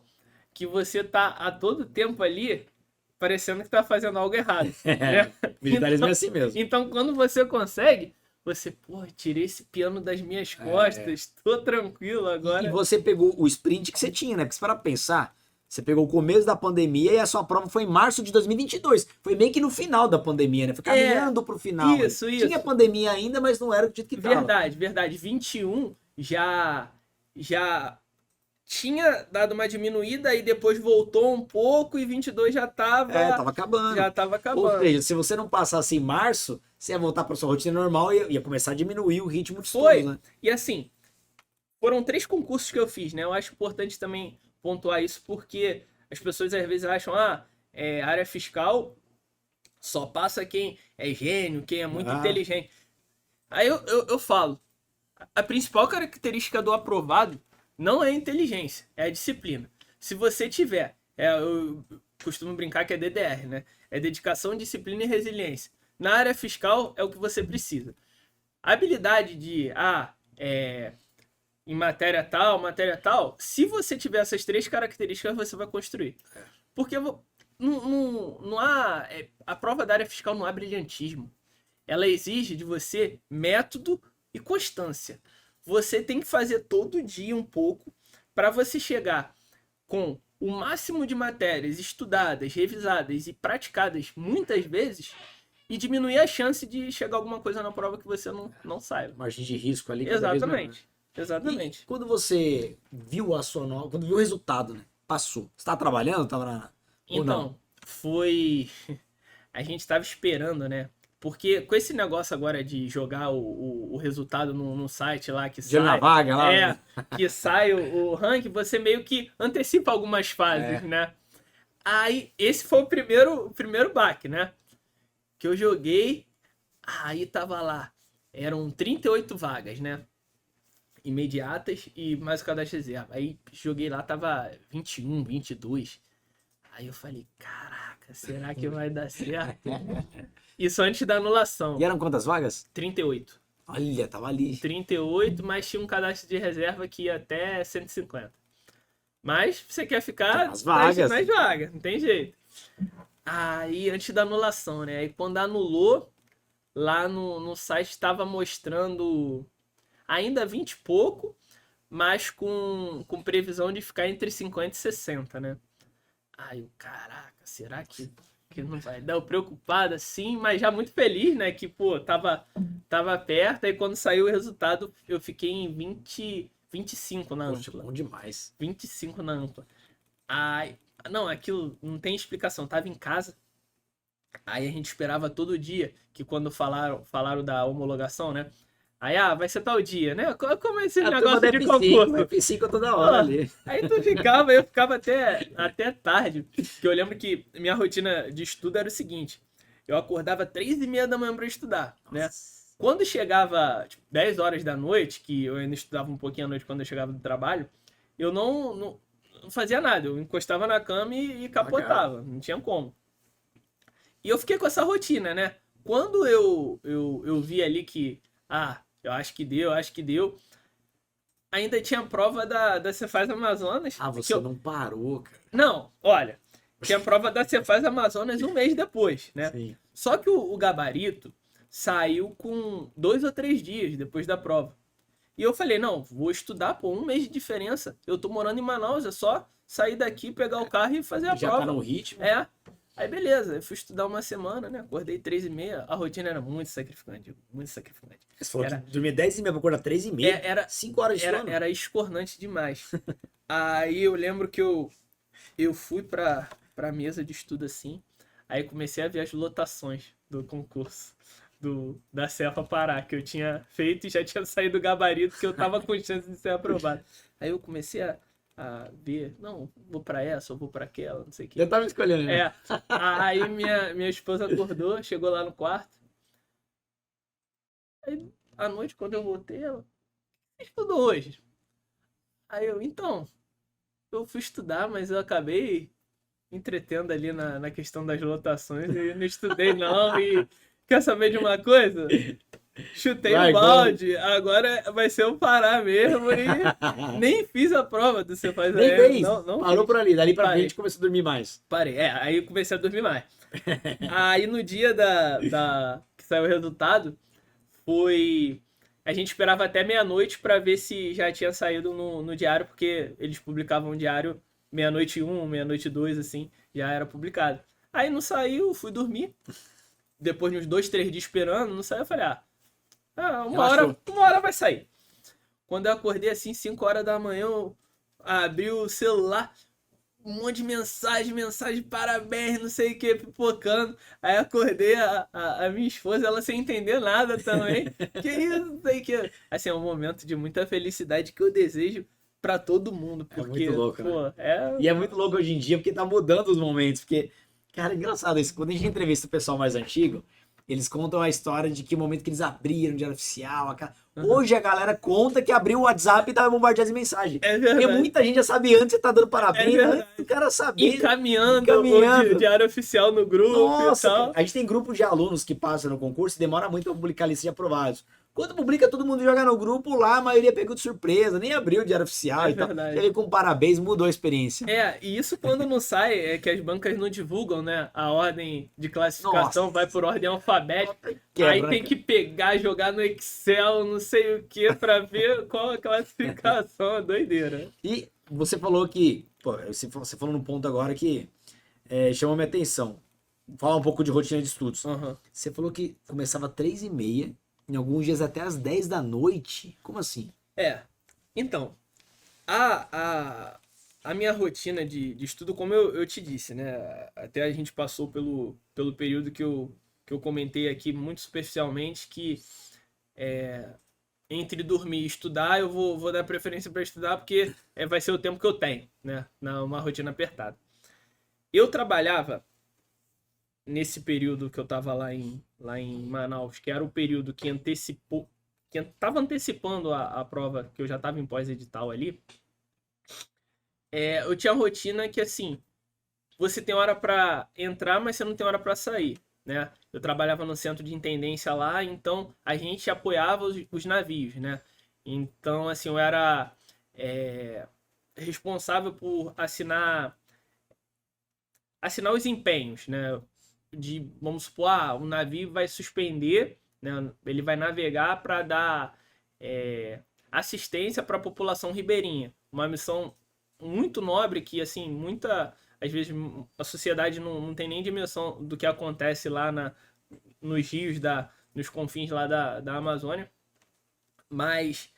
que você tá a todo tempo ali parecendo que tá fazendo algo errado. Né? Militarismo é assim mesmo. Então, quando você consegue, você, pô, tirei esse piano das minhas costas, tô tranquilo agora. E você pegou o sprint que você tinha, né? Porque se parar pra pensar, você pegou o começo da pandemia e a sua prova foi em março de 2022. Foi meio que no final da pandemia, né? Foi caminhando pro final. Isso. Tinha pandemia ainda, mas não era do jeito que tava. Verdade. 21 já tinha dado uma diminuída e depois voltou um pouco e 22 já tava... tava acabando. Já tava acabando. Ou seja, se você não passasse em março, você ia voltar pra sua rotina normal e ia começar a diminuir o ritmo de estudo, né? E assim, foram 3 concursos que eu fiz, né? Eu acho importante também pontuar isso porque as pessoas às vezes acham, área fiscal só passa quem é gênio, quem é muito inteligente. Aí eu falo, a principal característica do aprovado não é a inteligência, é a disciplina. Se você tiver, eu costumo brincar que é DDR, né? É dedicação, disciplina e resiliência. Na área fiscal é o que você precisa. A habilidade de, em matéria tal, se você tiver essas 3 características, você vai construir. Porque não há... a prova da área fiscal não há brilhantismo. Ela exige de você método e constância. Você tem que fazer todo dia um pouco para você chegar com o máximo de matérias estudadas, revisadas e praticadas muitas vezes e diminuir a chance de chegar alguma coisa na prova que você não saiba. Margem de risco ali. Cada vez menor. Exatamente. E quando você viu a sua nota, quando viu o resultado, né? Passou. Você estava trabalhando? Então, foi... A gente estava esperando, né? Porque com esse negócio agora de jogar o resultado no site lá que sai... na vaga lá. Que sai o ranking, você meio que antecipa algumas fases, né? Aí, esse foi o primeiro baque, né? Que eu joguei, aí tava lá. Eram 38 vagas, né? Imediatas e mais o cadastro reserva. Aí joguei lá, tava 21, 22. Aí eu falei, caraca, será que vai dar certo? Isso antes da anulação. E eram quantas vagas? 38. Olha, tava ali. 38, mas tinha um cadastro de reserva que ia até 150. Mas você quer ficar nas vagas, não tem jeito. Aí, antes da anulação, né? Aí quando anulou, lá no site estava mostrando ainda 20 e pouco, mas com previsão de ficar entre 50 e 60, né? Aí eu, caraca, será que não vai dar? Eu preocupado assim, mas já muito feliz, né? Que, pô, tava perto. Aí quando saiu o resultado, eu fiquei em 25 na ampla. Bom demais. 25 na ampla. Aí, não, aquilo não tem explicação. Tava em casa. Aí a gente esperava todo dia, que quando falaram da homologação, né? Aí, vai ser tal dia, né? Como esse negócio de concurso. F5 toda hora ali. Aí eu ficava até tarde. Que eu lembro que minha rotina de estudo era o seguinte. Eu acordava 3h30 da manhã para estudar, né? Quando chegava 10 horas da noite, que eu ainda estudava um pouquinho à noite quando eu chegava do trabalho, eu não fazia nada. Eu encostava na cama e capotava. Não tinha como. E eu fiquei com essa rotina, né? Quando eu vi ali que, eu acho que deu. Ainda tinha prova da Cefaz Amazonas. Você não parou, cara. Não, olha. Tinha prova da Cefaz Amazonas um mês depois, né? Sim. Só que o gabarito saiu com 2 ou 3 dias depois da prova. E eu falei, não, vou estudar, pô, um mês de diferença. Eu tô morando em Manaus, é só sair daqui, pegar o carro e fazer a prova. Já tá no ritmo. Aí beleza, eu fui estudar uma semana, né? Acordei 3h30, a rotina era muito sacrificante, muito sacrificante. Você falou que dormia 10h30 pra acordar 3h30? Era 5 horas de sono? Era escornante demais. Aí eu lembro que eu fui pra mesa de estudo assim, aí comecei a ver as lotações do concurso da Cefa Pará, que eu tinha feito e já tinha saído do gabarito, que eu tava com chance de ser aprovado. Aí eu comecei a ver, não, vou pra essa, ou vou pra aquela, não sei o que. Eu tava escolhendo, né? Aí minha esposa acordou, chegou lá no quarto. Aí, à noite, quando eu voltei, ela, você estudou hoje? Aí eu fui estudar, mas eu acabei entretendo ali na questão das lotações e não estudei não. E quer saber de uma coisa? chutei o Largou. balde, agora vai ser eu parar mesmo e nem fiz a prova do Você Faz Nem a fez. Não Parou fiz. por ali. Dali pra Parei. frente começou a dormir mais. Parei. Aí eu comecei a dormir mais. Aí no dia que saiu o resultado, foi. A gente esperava até meia-noite pra ver se já tinha saído no diário, porque eles publicavam o diário meia-noite e um, meia-noite e dois, assim, já era publicado. Aí não saiu, fui dormir. Depois de uns 2, 3 dias esperando, não saiu, eu falei, Relaxou. uma hora vai sair. Quando eu acordei assim, 5 horas da manhã, eu abri o celular, um monte de mensagem, parabéns, não sei o que, pipocando. Aí acordei a minha esposa, ela sem entender nada também. Que isso, não sei o que. Assim, é um momento de muita felicidade que eu desejo pra todo mundo. É Porque, muito louco, né? pô, E é muito louco hoje em dia porque tá mudando os momentos. Porque, cara, é engraçado isso. Quando a gente entrevista o pessoal mais antigo, eles contam a história de que o momento que eles abriram de oficial. Hoje a galera conta que abriu o WhatsApp e tava bombardeando de mensagem. É Porque verdade. muita gente já sabe antes, você tá dando parabéns, verdade. antes do cara saber. Encaminhando Encaminhando. o diário oficial no grupo Nossa, e tal. cara, a gente tem grupo de alunos que passam no concurso e demora muito pra publicar a lista de aprovados. Quando publica, todo mundo joga no grupo lá, a maioria pegou de surpresa, nem abriu o diário oficial É e tal. verdade. E aí, com parabéns, mudou a experiência. E isso quando não sai, é que as bancas não divulgam, né? A ordem de classificação Nossa. vai por ordem alfabética. Quebra, Aí né, tem cara? que pegar, jogar no Excel, não sei o que, pra ver qual a classificação. É doideira. E você falou que, pô, você falou num ponto agora que chamou minha atenção. Falar um pouco de rotina de estudos. Uhum. Você falou que começava às 3h30, em alguns dias até às 10 da noite. Como assim? Então, a minha rotina de estudo, como eu te disse, né? Até a gente passou pelo período que eu comentei aqui muito superficialmente, que entre dormir e estudar, eu vou dar preferência para estudar, porque vai ser o tempo que eu tenho, né? Uma rotina apertada. Eu trabalhava nesse período que eu estava lá em Manaus, que era o período que antecipou, que estava antecipando a prova, que eu já estava em pós-edital ali. Eu tinha uma rotina que, assim, você tem hora para entrar, mas você não tem hora para sair, né? Eu trabalhava no centro de intendência lá, então a gente apoiava os navios, né? Então, assim, eu era responsável por assinar os empenhos, né? Vamos supor, o navio vai suspender, né? Ele vai navegar para dar assistência para a população ribeirinha. Uma missão muito nobre que, assim, às vezes a sociedade não tem nem dimensão do que acontece lá nos rios, nos confins lá da Amazônia. Mas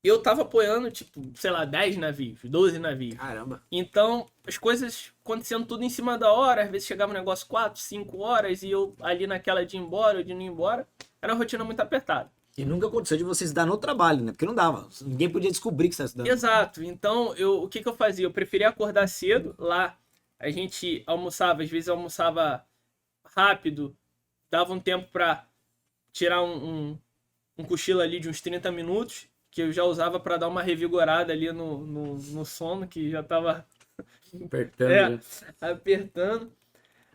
eu tava apoiando, tipo, sei lá, 10 navios, 12 navios. Caramba. Então, as coisas acontecendo tudo em cima da hora, às vezes chegava um negócio 4, 5 horas e eu ali naquela de ir embora ou de não ir embora. Era uma rotina muito apertada. E nunca aconteceu de você estudar no trabalho, né? Porque não dava. Ninguém podia descobrir que você estava estudando. Exato. Então, o que eu fazia? Eu preferia acordar cedo. Lá a gente almoçava, às vezes almoçava rápido, dava um tempo para tirar um cochilo ali de uns 30 minutos, que eu já usava para dar uma revigorada ali no sono, que já estava Apertando. apertando.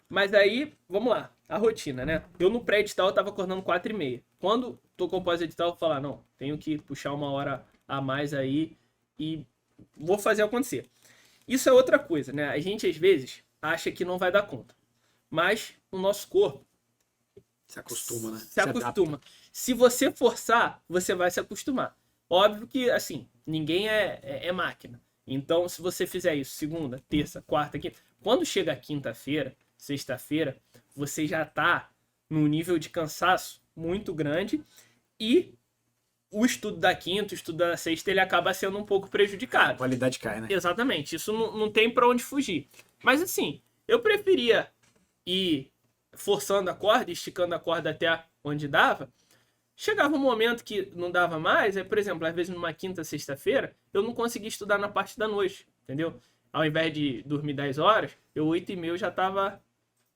Mas aí, vamos lá, a rotina, né? Eu no pré-edital eu tava acordando 4h30. Quando tô com o pós-edital, eu vou falar, não, tenho que puxar uma hora a mais aí e vou fazer acontecer. Isso é outra coisa, né? A gente às vezes acha que não vai dar conta. Mas o nosso corpo Se acostuma, né? se acostuma. Se você forçar, você vai se acostumar. Óbvio que, assim, ninguém é máquina. Então, se você fizer isso segunda, terça, quarta, quinta, quando chega quinta-feira, sexta-feira, você já tá num nível de cansaço muito grande e o estudo da quinta, o estudo da sexta, ele acaba sendo um pouco A prejudicado. qualidade cai, né? Exatamente, isso não tem pra onde fugir. Mas assim, eu preferia ir forçando a corda, esticando a corda até onde dava. Chegava um momento que não dava mais, por exemplo, às vezes numa quinta, sexta-feira, eu não conseguia estudar na parte da noite, entendeu? Ao invés de dormir 10 horas, eu 8h30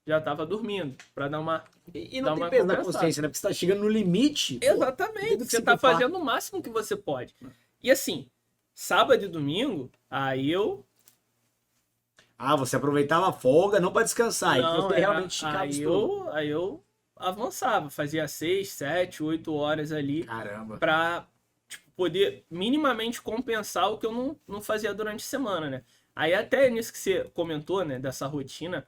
já tava dormindo, pra dar uma... E Dá não tem uma peso na compensada. consciência, né? Porque você tá chegando no limite. Pô, Exatamente, tendo que você se tá culpar. fazendo o máximo que você pode. E assim, sábado e domingo, aí eu... Você aproveitava a folga não pra descansar. Não, e você realmente esticava o aí estudo. eu avançava, fazia 6, 7, 8 horas ali Caramba. pra tipo, poder minimamente compensar o que eu não fazia durante a semana, né? Aí até nisso que você comentou, né, dessa rotina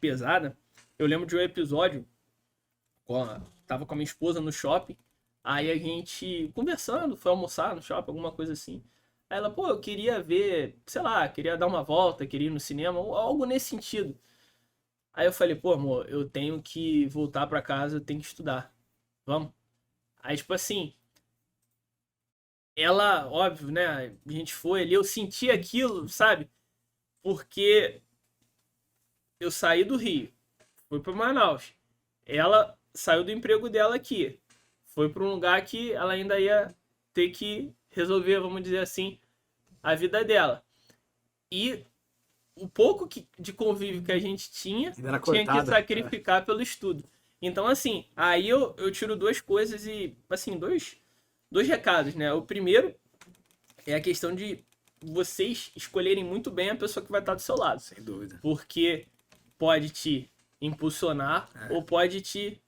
pesada, eu lembro de um episódio, tava com a minha esposa no shopping, aí a gente conversando, foi almoçar no shopping, alguma coisa assim. Aí ela, pô, eu queria ver, sei lá, queria dar uma volta, queria ir no cinema, ou algo nesse sentido. Aí eu falei, pô, amor, eu tenho que voltar pra casa, eu tenho que estudar. Vamos? Aí, tipo assim, ela, óbvio, né? A gente foi ali, eu senti aquilo, sabe? Porque eu saí do Rio, fui para Manaus. Ela saiu do emprego dela aqui, foi para um lugar que ela ainda ia ter que resolver, vamos dizer assim, a vida dela. E o pouco de convívio que a gente tinha, Ainda era tinha que cortada. sacrificar pelo estudo. Então, assim, aí eu tiro duas coisas e, assim, dois recados, né? O primeiro é a questão de vocês escolherem muito bem a pessoa que vai estar do seu lado. Sem dúvida. Porque pode te impulsionar ou pode te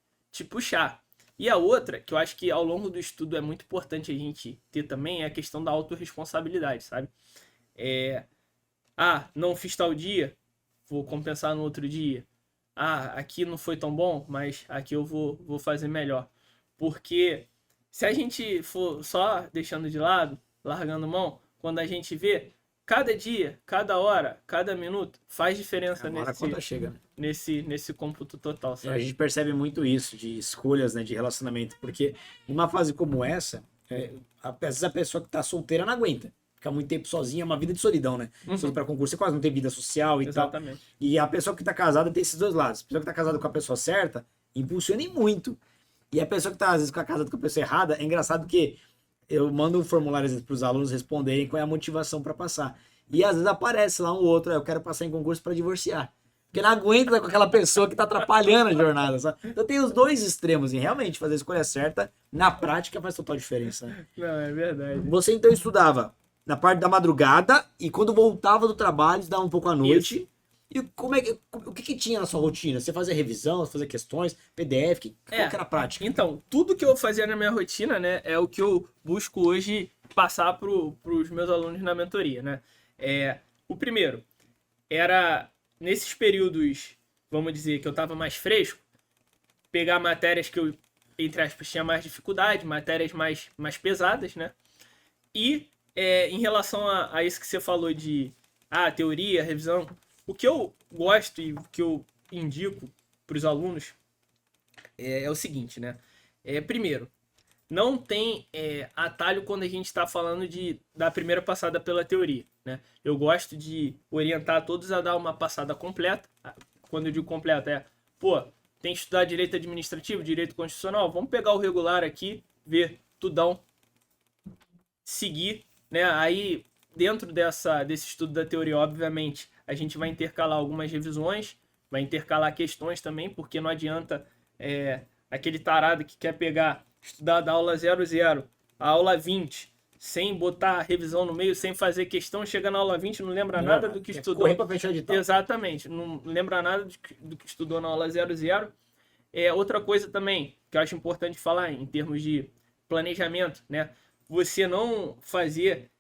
puxar. E a outra, que eu acho que ao longo do estudo é muito importante a gente ter também, é a questão da autorresponsabilidade, sabe? Não fiz tal dia, vou compensar no outro dia. Aqui não foi tão bom, mas aqui eu vou fazer melhor. Porque se a gente for só deixando de lado, largando mão, quando a gente vê, cada dia, cada hora, cada minuto faz diferença Agora a conta chega, né? nesse cômputo total, A sabe? gente percebe muito isso de escolhas, né, de relacionamento, porque numa fase como essa, às vezes a pessoa que tá solteira não aguenta. Ficar muito tempo sozinha é uma vida de solidão, né? Você para concurso, você quase não tem vida social e Exatamente. tal. E a pessoa que tá casada tem esses dois lados. A pessoa que tá casada com a pessoa certa, impulsiona e muito. E a pessoa que tá, às vezes, casada com a pessoa errada, é engraçado que eu mando um formulário para os alunos responderem qual é a motivação para passar. E às vezes aparece lá um outro, eu quero passar em concurso para divorciar. Porque não aguenta com aquela pessoa que tá atrapalhando a jornada, sabe? Então tem os dois extremos, e realmente fazer a escolha certa, na prática, faz total diferença, né? Não, é verdade. Você então estudava na parte da madrugada e quando voltava do trabalho, estudava um pouco à noite. Isso. E o que tinha na sua rotina? Você fazia revisão, você fazia questões, PDF, qual que era a prática? Então, tudo que eu fazia na minha rotina, né, é o que eu busco hoje passar para os meus alunos na mentoria, né? O primeiro era, nesses períodos, vamos dizer, que eu estava mais fresco, pegar matérias que eu, entre aspas, tinha mais dificuldade, matérias mais pesadas, né? E em relação a isso que você falou de teoria, revisão, o que eu gosto e o que eu indico para os alunos é o seguinte, né? Primeiro, não tem atalho quando a gente está falando da primeira passada pela teoria, né? Eu gosto de orientar todos a dar uma passada completa. Quando eu digo completa, tem que estudar direito administrativo, direito constitucional, vamos pegar o regular aqui, ver tudão, seguir, né? Aí, dentro desse estudo da teoria, obviamente, a gente vai intercalar algumas revisões, vai intercalar questões também, porque não adianta aquele tarado que quer estudar da aula 00 a aula 20, sem botar a revisão no meio, sem fazer questão, chega na aula 20 não lembra nada do que estudou. Correr pra fechar edital. Exatamente, não lembra nada do que estudou na aula 00. Outra coisa também que eu acho importante falar em termos de planejamento, né? Você não fazer...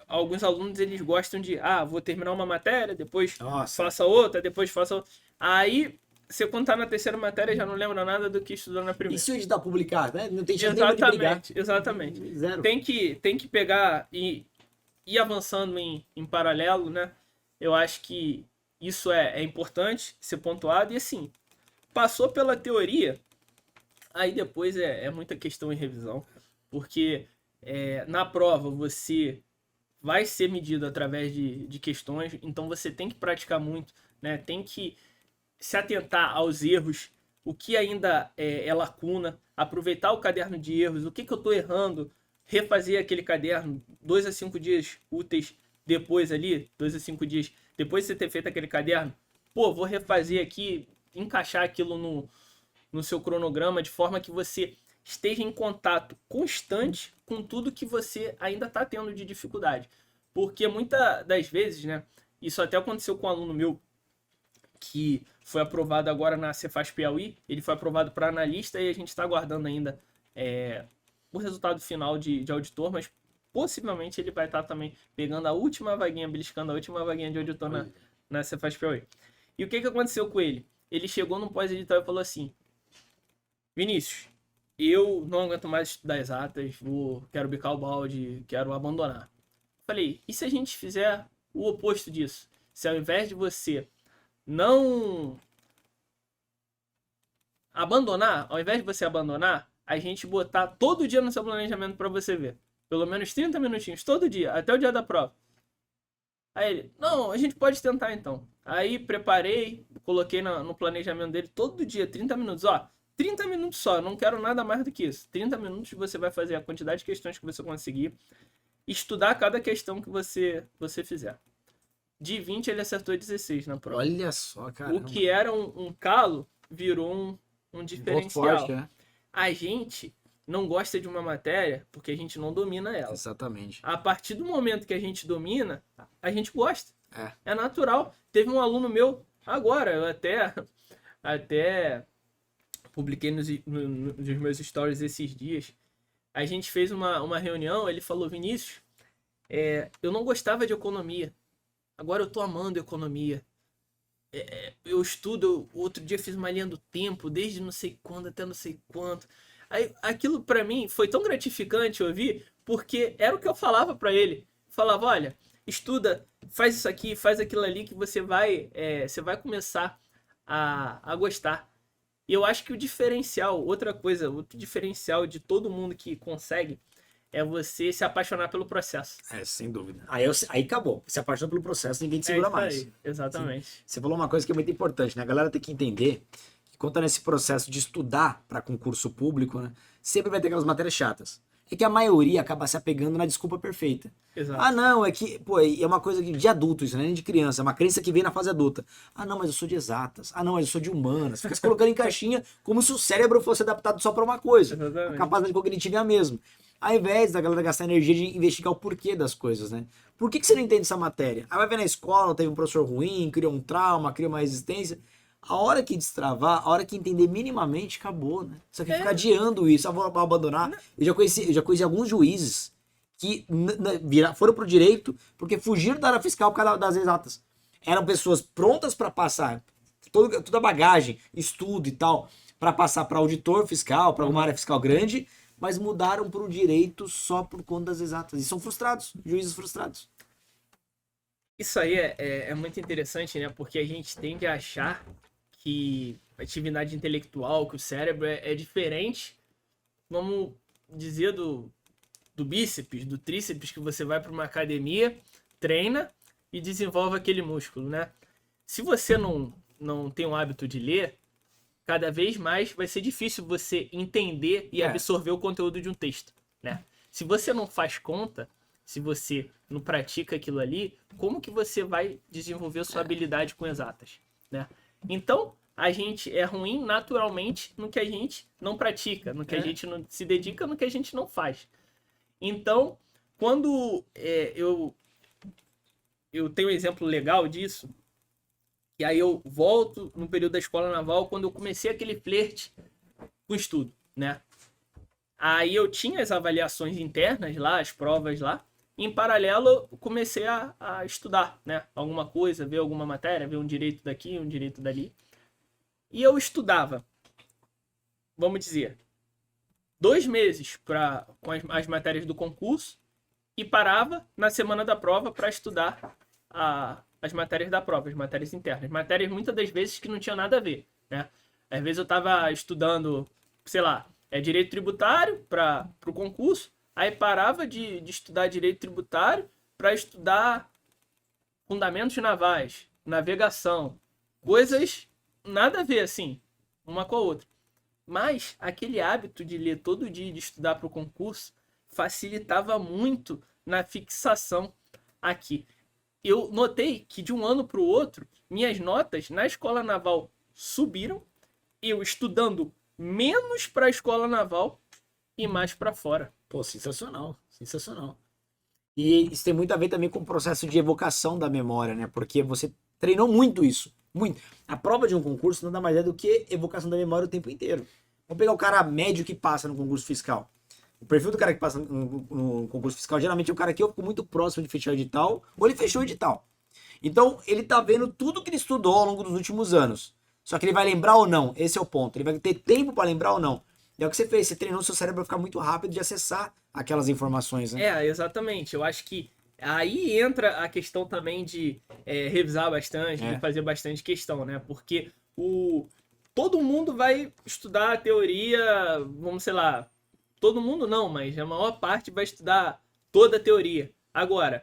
alguns alunos, eles gostam de... vou terminar uma matéria, depois faça outra, depois faça outra. Aí, você quando tá na terceira matéria, já não lembra nada do que estudou na primeira. E se o edital publicar, né? Não tem chance de brigar. Exatamente. Zero. Tem que pegar e ir avançando em paralelo, né? Eu acho que isso é importante ser pontuado. E assim, passou pela teoria, aí depois é muita questão em revisão. Porque na prova você vai ser medido através de questões, então você tem que praticar muito, né? Tem que se atentar aos erros, o que ainda é lacuna, aproveitar o caderno de erros, o que eu estou errando, refazer aquele caderno 2 a 5 dias úteis depois ali, 2 a 5 dias depois de você ter feito aquele caderno, vou refazer aqui, encaixar aquilo no seu cronograma de forma que você esteja em contato constante com tudo que você ainda está tendo de dificuldade. Porque muitas das vezes, né, isso até aconteceu com um aluno meu, que foi aprovado agora na Cefaz Piauí. Ele foi aprovado para analista e a gente está aguardando ainda o resultado final de auditor, mas possivelmente ele vai estar também pegando a última vaguinha, beliscando a última vaguinha de auditor na Cefaz Piauí. E o que aconteceu com ele? Ele chegou no pós-edital e falou assim: Vinícius, eu não aguento mais estudar exatas, quero bicar o balde, quero abandonar. Falei, e se a gente fizer o oposto disso? Se ao invés de você não abandonar, a gente botar todo dia no seu planejamento para você ver. Pelo menos 30 minutinhos, todo dia, até o dia da prova. Aí ele, não, a gente pode tentar então. Aí preparei, coloquei no planejamento dele todo dia, 30 minutos. Ó, 30 minutos só, não quero nada mais do que isso. 30 minutos você vai fazer a quantidade de questões que você conseguir, estudar cada questão que você fizer. De 20 ele acertou 16 na prova. Olha só, cara. O que era um calo virou um diferencial. Forte, né? A gente não gosta de uma matéria porque a gente não domina ela. Exatamente. A partir do momento que a gente domina, a gente gosta. É. É natural. Teve um aluno meu, agora, eu até publiquei nos meus stories esses dias. A gente fez uma reunião, ele falou, Vinícius, eu não gostava de economia. Agora eu tô amando economia. Eu estudo, outro dia fiz uma linha do tempo, desde não sei quando até não sei quanto. Aí, aquilo pra mim foi tão gratificante ouvir, porque era o que eu falava pra ele. Falava, olha, estuda, faz isso aqui, faz aquilo ali, que você vai começar a gostar. E eu acho que o diferencial, outro diferencial de todo mundo que consegue, é você se apaixonar pelo processo. Sem dúvida. Aí acabou. Se apaixona pelo processo, ninguém te segura mais. Aí, exatamente. Sim. Você falou uma coisa que é muito importante, né? A galera tem que entender que quando tá nesse processo de estudar para concurso público, né? Sempre vai ter aquelas matérias chatas. É que a maioria acaba se apegando na desculpa perfeita. Exato. Ah, não, é que, pô, é uma coisa de adulto isso, né? Nem de criança. É uma crença que vem na fase adulta. Ah, não, mas eu sou de exatas. Ah, não, mas eu sou de humanas. Fica se colocando em caixinha como se o cérebro fosse adaptado só para uma coisa. Exatamente. A capacidade cognitiva é a mesma. Ao invés da galera gastar energia de investigar o porquê das coisas, né? Por que você não entende essa matéria? Aí vai ver na escola, teve um professor ruim, criou um trauma, criou uma resistência. A hora que destravar, a hora que entender minimamente, acabou, né? Só que ficar adiando isso, vou abandonar. Eu já conheci alguns juízes que foram pro direito porque fugiram da área fiscal por causa das exatas. Eram pessoas prontas para passar toda a bagagem, estudo e tal, para passar para auditor fiscal, para uma área fiscal grande, mas mudaram para o direito só por conta das exatas. E são frustrados, juízes frustrados. Isso aí é muito interessante, né? Porque a gente tende a achar que a atividade intelectual, que o cérebro é diferente, vamos dizer, do bíceps, do tríceps, que você vai para uma academia, treina e desenvolve aquele músculo, né? Se você não tem o hábito de ler, cada vez mais vai ser difícil você entender e absorver o conteúdo de um texto, né? Se você não faz conta, se você não pratica aquilo ali, como que você vai desenvolver sua habilidade com exatas, né? Então, a gente é ruim naturalmente no que a gente não pratica, no que a gente não se dedica, no que a gente não faz. Então, quando eu tenho um exemplo legal disso, e aí eu volto no período da escola naval, quando eu comecei aquele flerte com o estudo, né? Aí eu tinha as avaliações internas lá, as provas lá, e em paralelo eu comecei a estudar, né? Alguma coisa, ver alguma matéria, ver um direito daqui, um direito dali. E eu estudava, vamos dizer, 2 meses com as matérias do concurso e parava na semana da prova para estudar as matérias da prova, as matérias internas. Matérias muitas das vezes que não tinha nada a ver, né? Às vezes eu estava estudando, sei lá, direito tributário para o concurso, aí parava de estudar direito tributário para estudar fundamentos navais, navegação, coisas nada a ver, assim, uma com a outra. Mas aquele hábito de ler todo dia e de estudar para o concurso facilitava muito na fixação aqui. Eu notei que de um ano para o outro, minhas notas na escola naval subiram, eu estudando menos para a escola naval e mais para fora. Pô, sensacional, sensacional. E isso tem muito a ver também com o processo de evocação da memória, né? Porque você treinou muito isso Muito. A prova de um concurso nada mais é do que evocação da memória o tempo inteiro. Vamos pegar o cara médio que passa no concurso fiscal. O perfil do cara que passa no concurso fiscal geralmente é o cara que ficou muito próximo de fechar o edital, ou ele fechou o edital. Então, ele tá vendo tudo que ele estudou ao longo dos últimos anos. Só que ele vai lembrar ou não? Esse é o ponto. Ele vai ter tempo para lembrar ou não? E é o que você fez, você treinou o seu cérebro para ficar muito rápido de acessar aquelas informações, né? Exatamente. Eu acho que aí entra a questão também de revisar bastante, de fazer bastante questão, né? Porque todo mundo vai estudar a teoria, vamos, sei lá, todo mundo não, mas a maior parte vai estudar toda a teoria. Agora,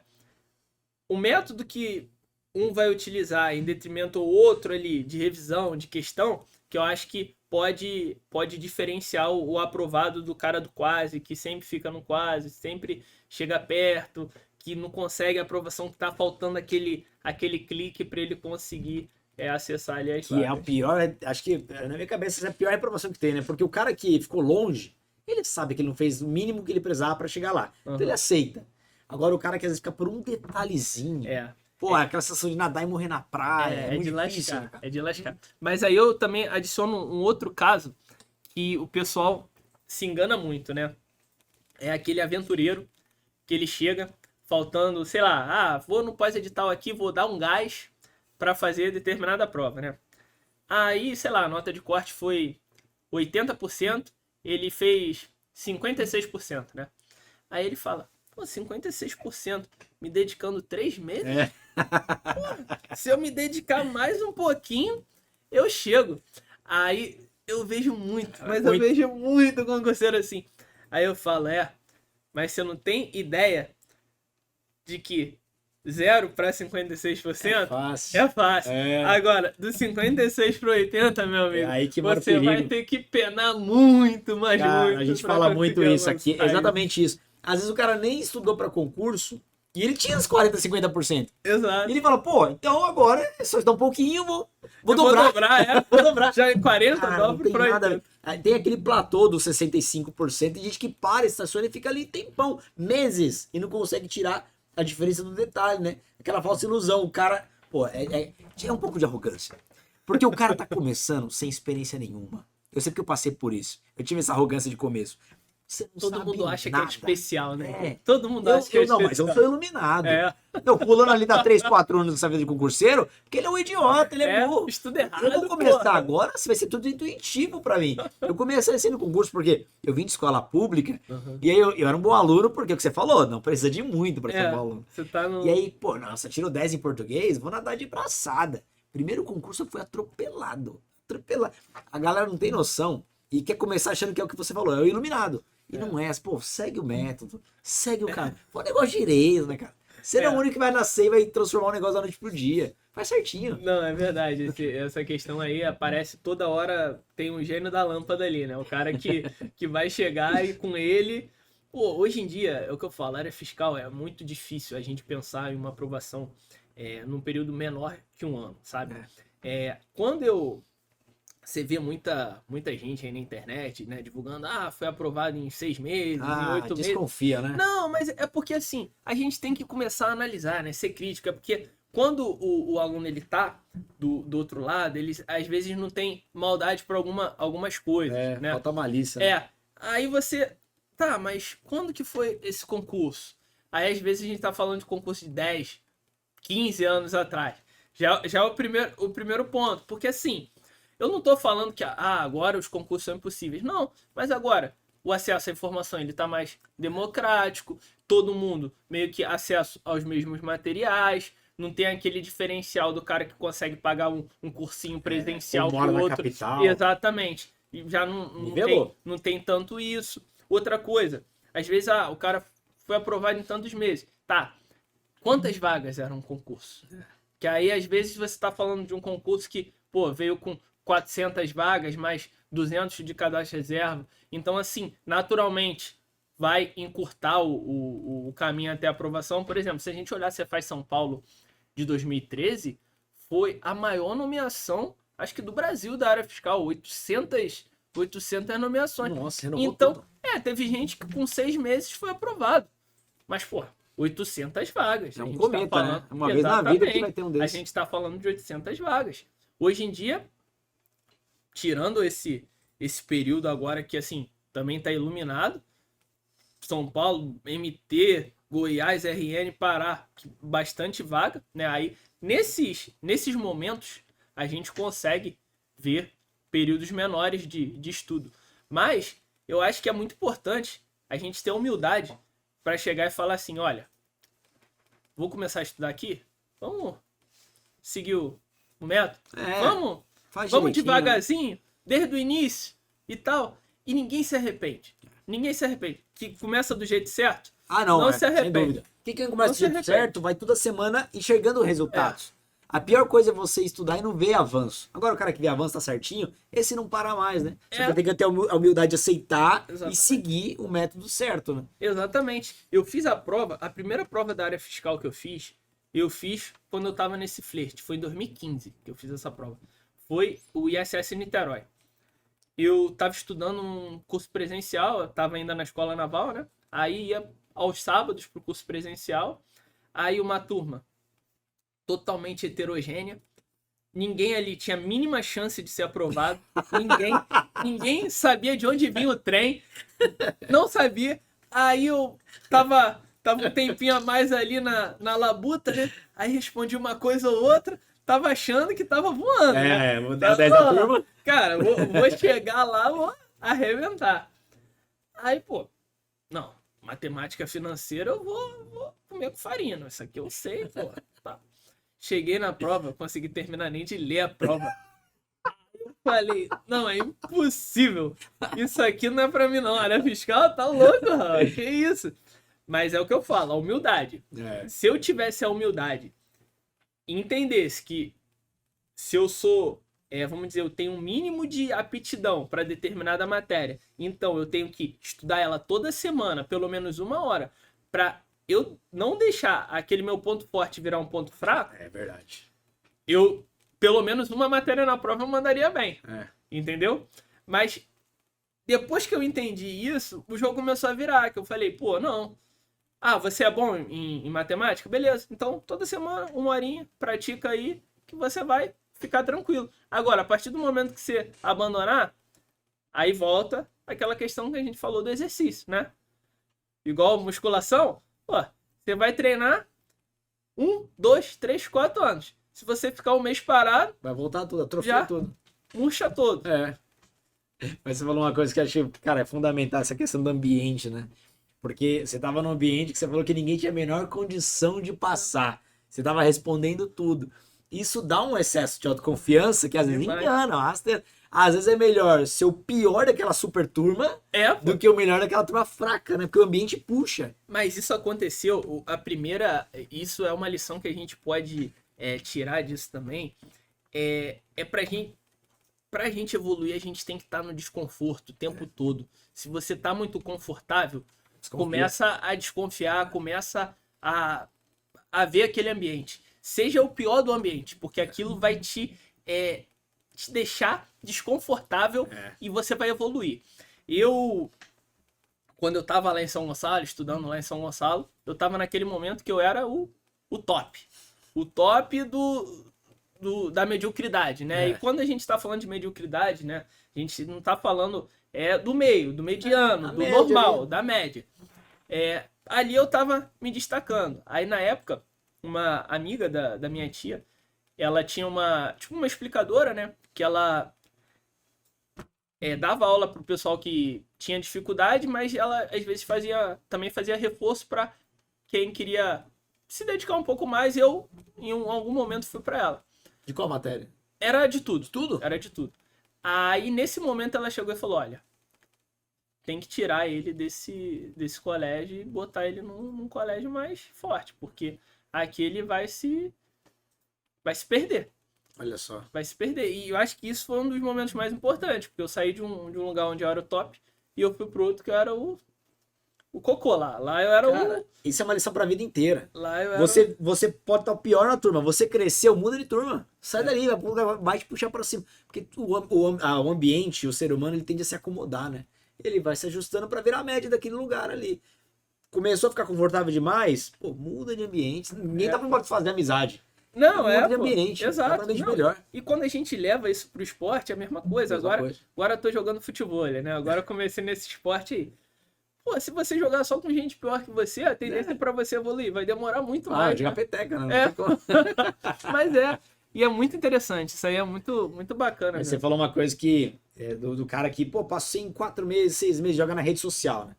o método que um vai utilizar em detrimento ao outro ali, de revisão, de questão, que eu acho que pode diferenciar o aprovado do cara do quase, que sempre fica no quase, sempre chega perto, que não consegue a aprovação, que tá faltando aquele clique para ele conseguir acessar ali as vagas. É o pior, acho que na minha cabeça essa é a pior reprovação que tem, né? Porque o cara que ficou longe, ele sabe que ele não fez o mínimo que ele precisava para chegar lá. Então ele aceita. Agora o cara que às vezes fica por um detalhezinho. Pô, aquela sensação de nadar e morrer na praia. É muito de difícil, lascar. É de lascar. Mas aí eu também adiciono um outro caso que o pessoal se engana muito, né? É aquele aventureiro que ele chega faltando, sei lá, vou no pós-edital aqui, vou dar um gás para fazer determinada prova, né? Aí, sei lá, a nota de corte foi 80%, ele fez 56%, né? Aí ele fala, pô, 56%, me dedicando 3 meses? Pô, se eu me dedicar mais um pouquinho, eu chego. Aí eu vejo muito, eu vejo muito concurseiro assim. Aí eu falo, mas você não tem ideia de que 0 para 56% é fácil. É fácil. Agora, do 56 para 80, meu amigo, aí que você vai ter que penar muito, mas cara, muito. A gente fala muito isso aqui, exatamente isso. Às vezes o cara nem estudou para concurso e ele tinha os 40, 50%. Exato. E ele fala, pô, então agora é só estudar um pouquinho, vou dobrar. Vou dobrar. Já em 40, dobro para 80. Tem aquele platô dos 65%, e gente que para, estaciona e fica ali tempão, meses, e não consegue tirar a diferença do detalhe, né? Aquela falsa ilusão. O cara, pô, é um pouco de arrogância. Porque o cara tá começando sem experiência nenhuma. Eu sei que eu passei por isso. Eu tive essa arrogância de começo. Você não Todo sabe mundo acha nada. que é especial, né? Todo mundo acha que é não, especial. mas eu sou iluminado. Não, pulando ali dá 3, 4 anos nessa vida de concurseiro, porque ele é um idiota, ele é burro. Estuda errado, eu vou começar agora, vai ser tudo intuitivo pra mim. Eu comecei assim no concurso porque eu vim de escola pública, e aí eu era um bom aluno, porque é o que você falou, não precisa de muito pra ser um bom aluno. Você tá no... E aí, pô, nossa, tirou 10 em português, vou nadar de braçada. Primeiro concurso eu fui atropelado. A galera não tem noção e quer começar achando que é o que você falou, é o iluminado. E não é, pô, segue o método, segue o cara. Foi um negócio direito, né, cara? Você não é o único que vai nascer e vai transformar um negócio da noite pro dia. Faz certinho. Não, é verdade. Essa questão aí aparece toda hora, tem um gênio da lâmpada ali, né? O cara que vai chegar e com ele... Pô, hoje em dia, é o que eu falo, a área fiscal é muito difícil a gente pensar em uma aprovação num período menor que um ano, sabe? Quando você vê muita gente aí na internet, né, divulgando, foi aprovado em 6 meses, em 8 meses. Desconfia, né? Não, mas é porque assim, a gente tem que começar a analisar, né, ser crítico, é porque quando o aluno ele tá do outro lado, ele às vezes não tem maldade por algumas coisas, né? Falta malícia. Né? Aí você, mas quando que foi esse concurso? Aí às vezes a gente tá falando de concurso de 10, 15 anos atrás. Já é o primeiro ponto, porque assim, eu não tô falando que agora os concursos são impossíveis. Não, mas agora o acesso à informação ele tá mais democrático, todo mundo meio que acesso aos mesmos materiais, não tem aquele diferencial do cara que consegue pagar um cursinho presencial pro outro. Capital. Exatamente. E já não tem tanto isso. Outra coisa, às vezes o cara foi aprovado em tantos meses. Tá, quantas vagas eram um concurso? Que aí às vezes você tá falando de um concurso que, veio com 400 vagas, mais 200 de cadastro reserva. Então, assim, naturalmente, vai encurtar o caminho até a aprovação. Por exemplo, se a gente olhar a Cefaz São Paulo de 2013, foi a maior nomeação, acho que do Brasil, da área fiscal. 800 nomeações. Nossa, renovou então, tudo. Teve gente que com 6 meses foi aprovado. Mas, 800 vagas. É um cometa, né? Uma vez na vida que vai ter um desses. A gente está falando de 800 vagas. Hoje em dia, tirando esse período agora que, assim, também tá iluminado, São Paulo, MT, Goiás, RN, Pará, bastante vaga, né? Aí, nesses momentos, a gente consegue ver períodos menores de estudo. Mas, eu acho que é muito importante a gente ter humildade para chegar e falar assim, olha, vou começar a estudar aqui, vamos seguir o método, vamos direitinho, devagarzinho, desde o início e tal, e ninguém se arrepende. Ninguém se arrepende. Que começa do jeito certo, não se arrepende. sem dúvida. Quem começa do jeito arrepende. certo vai toda semana enxergando resultados. A pior coisa é você estudar e não ver avanço. Agora o cara que vê avanço tá certinho, esse não para mais, né? Você tem que ter a humildade de aceitar e seguir o método certo, né? Exatamente. Eu fiz a prova, a primeira prova da área fiscal que eu fiz quando eu tava nesse flerte. Foi em 2015 que eu fiz essa prova. Foi o ISS Niterói. Eu tava estudando um curso presencial, eu tava ainda na escola naval, né? Aí ia aos sábados pro curso presencial. Aí uma turma totalmente heterogênea. Ninguém ali tinha a mínima chance de ser aprovado. Ninguém sabia de onde vinha o trem. Não sabia. Aí eu tava um tempinho a mais ali na labuta, né? Aí respondi uma coisa ou outra. Tava achando que tava voando. Né? Vou dar 10 da turma. Cara, vou chegar lá, vou arrebentar. Aí, pô, não, matemática financeira eu vou comer com farinha. Isso aqui eu sei, pô. Tá. Cheguei na prova, consegui terminar nem de ler a prova. Eu falei, não, é impossível. Isso aqui não é pra mim, não. A área fiscal tá louco, rapaz. Que isso? Mas é o que eu falo, a humildade. Se eu tivesse a humildade e entendesse que se eu sou, vamos dizer, eu tenho um mínimo de aptidão para determinada matéria, então eu tenho que estudar ela toda semana, pelo menos 1 hora, para eu não deixar aquele meu ponto forte virar um ponto fraco. É verdade. Eu, pelo menos uma matéria na prova eu mandaria bem. Entendeu? Mas depois que eu entendi isso, o jogo começou a virar, que eu falei, pô, não. Ah, você é bom em matemática? Beleza. Então, toda semana, 1 horinha, pratica aí, que você vai ficar tranquilo. Agora, a partir do momento que você abandonar, aí volta aquela questão que a gente falou do exercício, né? Igual musculação, pô, você vai treinar 1, 2, 3, 4 anos. Se você ficar um mês parado, vai voltar tudo, atrofia tudo. Murcha todo. Mas você falou uma coisa que eu achei, cara, é fundamental, essa questão do ambiente, né? Porque você tava num ambiente que você falou que ninguém tinha a menor condição de passar. Você tava respondendo tudo. Isso dá um excesso de autoconfiança que às vezes engana. Às vezes é melhor ser o pior daquela super turma do que o melhor daquela turma fraca, né? Porque o ambiente puxa. Mas isso aconteceu, isso é uma lição que a gente pode tirar disso também. Pra gente evoluir, a gente tem que estar no desconforto o tempo todo. Se você tá muito confortável, começa a desconfiar, começa a ver aquele ambiente. Seja o pior do ambiente, porque aquilo vai te deixar desconfortável e você vai evoluir. Quando eu tava lá em São Gonçalo, estudando lá em São Gonçalo, eu tava naquele momento que eu era o top. O top da mediocridade, né? E quando a gente tá falando de mediocridade, né? A gente não tá falando do meio, do mediano, do normal, da média. Ali eu tava me destacando. Aí na época, uma amiga da minha tia, ela tinha uma explicadora, né? Que ela dava aula pro pessoal que tinha dificuldade, mas ela às vezes também fazia reforço para quem queria se dedicar um pouco mais. Eu, em algum momento, fui para ela. De qual matéria? Era de tudo. Tudo? Era de tudo. Aí, nesse momento, ela chegou e falou, olha, tem que tirar ele desse colégio e botar ele num colégio mais forte, porque aqui ele vai se perder. Olha só. Vai se perder. E eu acho que isso foi um dos momentos mais importantes, porque eu saí de um lugar onde eu era o top e eu fui pro outro que eu era o cocô lá. Lá eu era Isso é uma lição pra vida inteira. Lá eu era você pode estar o pior na turma. Você cresceu, muda de turma. Sai dali, vai te puxar pra cima. Porque o ambiente, o ser humano, ele tende a se acomodar, né? Ele vai se ajustando pra virar a média daquele lugar ali. Começou a ficar confortável demais, pô, muda de ambiente. Ninguém tá falando pra fazer amizade. Não, um outro pô. ambiente, Exato. totalmente Não. melhor. E quando a gente leva isso pro esporte, é a mesma coisa. Mesma coisa. Agora eu tô jogando futebol, né? Agora eu comecei nesse esporte aí. Pô, se você jogar só com gente pior que você, a tendência pra você evoluir vai demorar muito mais. Jogar Né? peteca, né? Não É. tem como. Mas é. E é muito interessante. Isso aí é muito, muito bacana. Aí você falou uma coisa que do cara que, pô, passei em 4 meses, 6 meses jogando na rede social, né?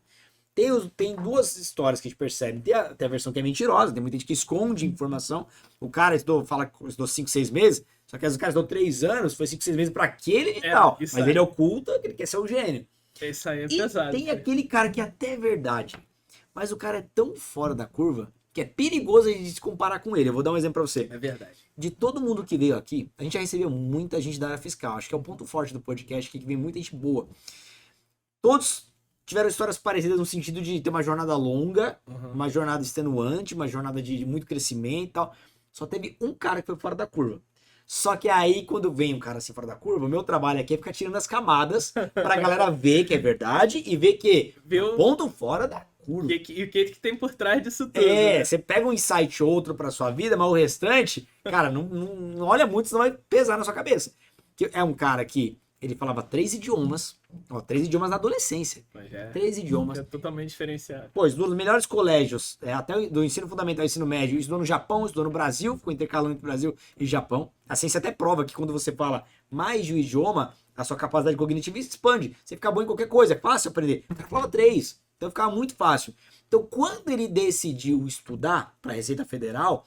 Tem duas histórias que a gente percebe. Tem a versão que é mentirosa, tem muita gente que esconde informação. O cara fala que estudou 5, 6 meses, só que às vezes o cara estudou 3 anos, foi 5, 6 meses pra aquele edital. Mas aí. ele oculta que ele quer ser um gênio. Isso aí é E pesado. tem aquele cara que até é verdade, mas o cara é tão fora da curva que é perigoso a gente se comparar com ele. Eu vou dar um exemplo pra você. É verdade. De todo mundo que veio aqui, a gente já recebeu muita gente da área fiscal. Acho que é o ponto forte do podcast, que vem muita gente boa. Todos tiveram histórias parecidas no sentido de ter uma jornada longa, uma jornada extenuante, uma jornada de muito crescimento e tal. Só teve um cara que foi fora da curva. Só que aí, quando vem um cara assim fora da curva, o meu trabalho aqui é ficar tirando as camadas pra galera ver que é verdade e ver que ponto fora da curva. E o que tem por trás disso tudo. Você pega um insight outro pra sua vida, mas o restante, cara, não olha muito, senão vai pesar na sua cabeça. Que é um cara que ele falava 3 idiomas, 3 idiomas na adolescência. 3 idiomas. É totalmente diferenciado. Pô, estudou nos melhores colégios, até do ensino fundamental ao ensino médio, estudou no Japão, estudou no Brasil, ficou intercalando entre Brasil e Japão. A ciência até prova que quando você fala mais de um idioma, a sua capacidade cognitiva expande. Você fica bom em qualquer coisa, é fácil aprender. O cara falava 3, então ficava muito fácil. Então, quando ele decidiu estudar para a Receita Federal,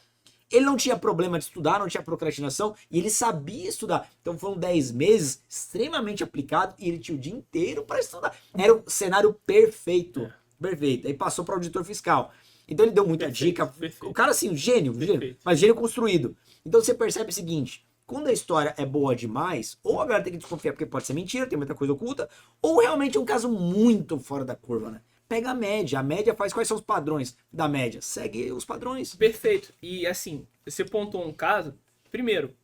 ele não tinha problema de estudar, não tinha procrastinação, e ele sabia estudar. Então foram 10 meses extremamente aplicado e ele tinha o dia inteiro para estudar. Era o cenário perfeito. Perfeito. Aí passou para o auditor fiscal. Então ele deu muita dica. Perfeito. O cara, assim, gênio, mas gênio construído. Então você percebe o seguinte: quando a história é boa demais, ou a galera tem que desconfiar porque pode ser mentira, tem muita coisa oculta, ou realmente é um caso muito fora da curva, né? Pega a média faz quais são os padrões da média, segue os padrões. Perfeito. E assim, você pontuou um caso, primeiro,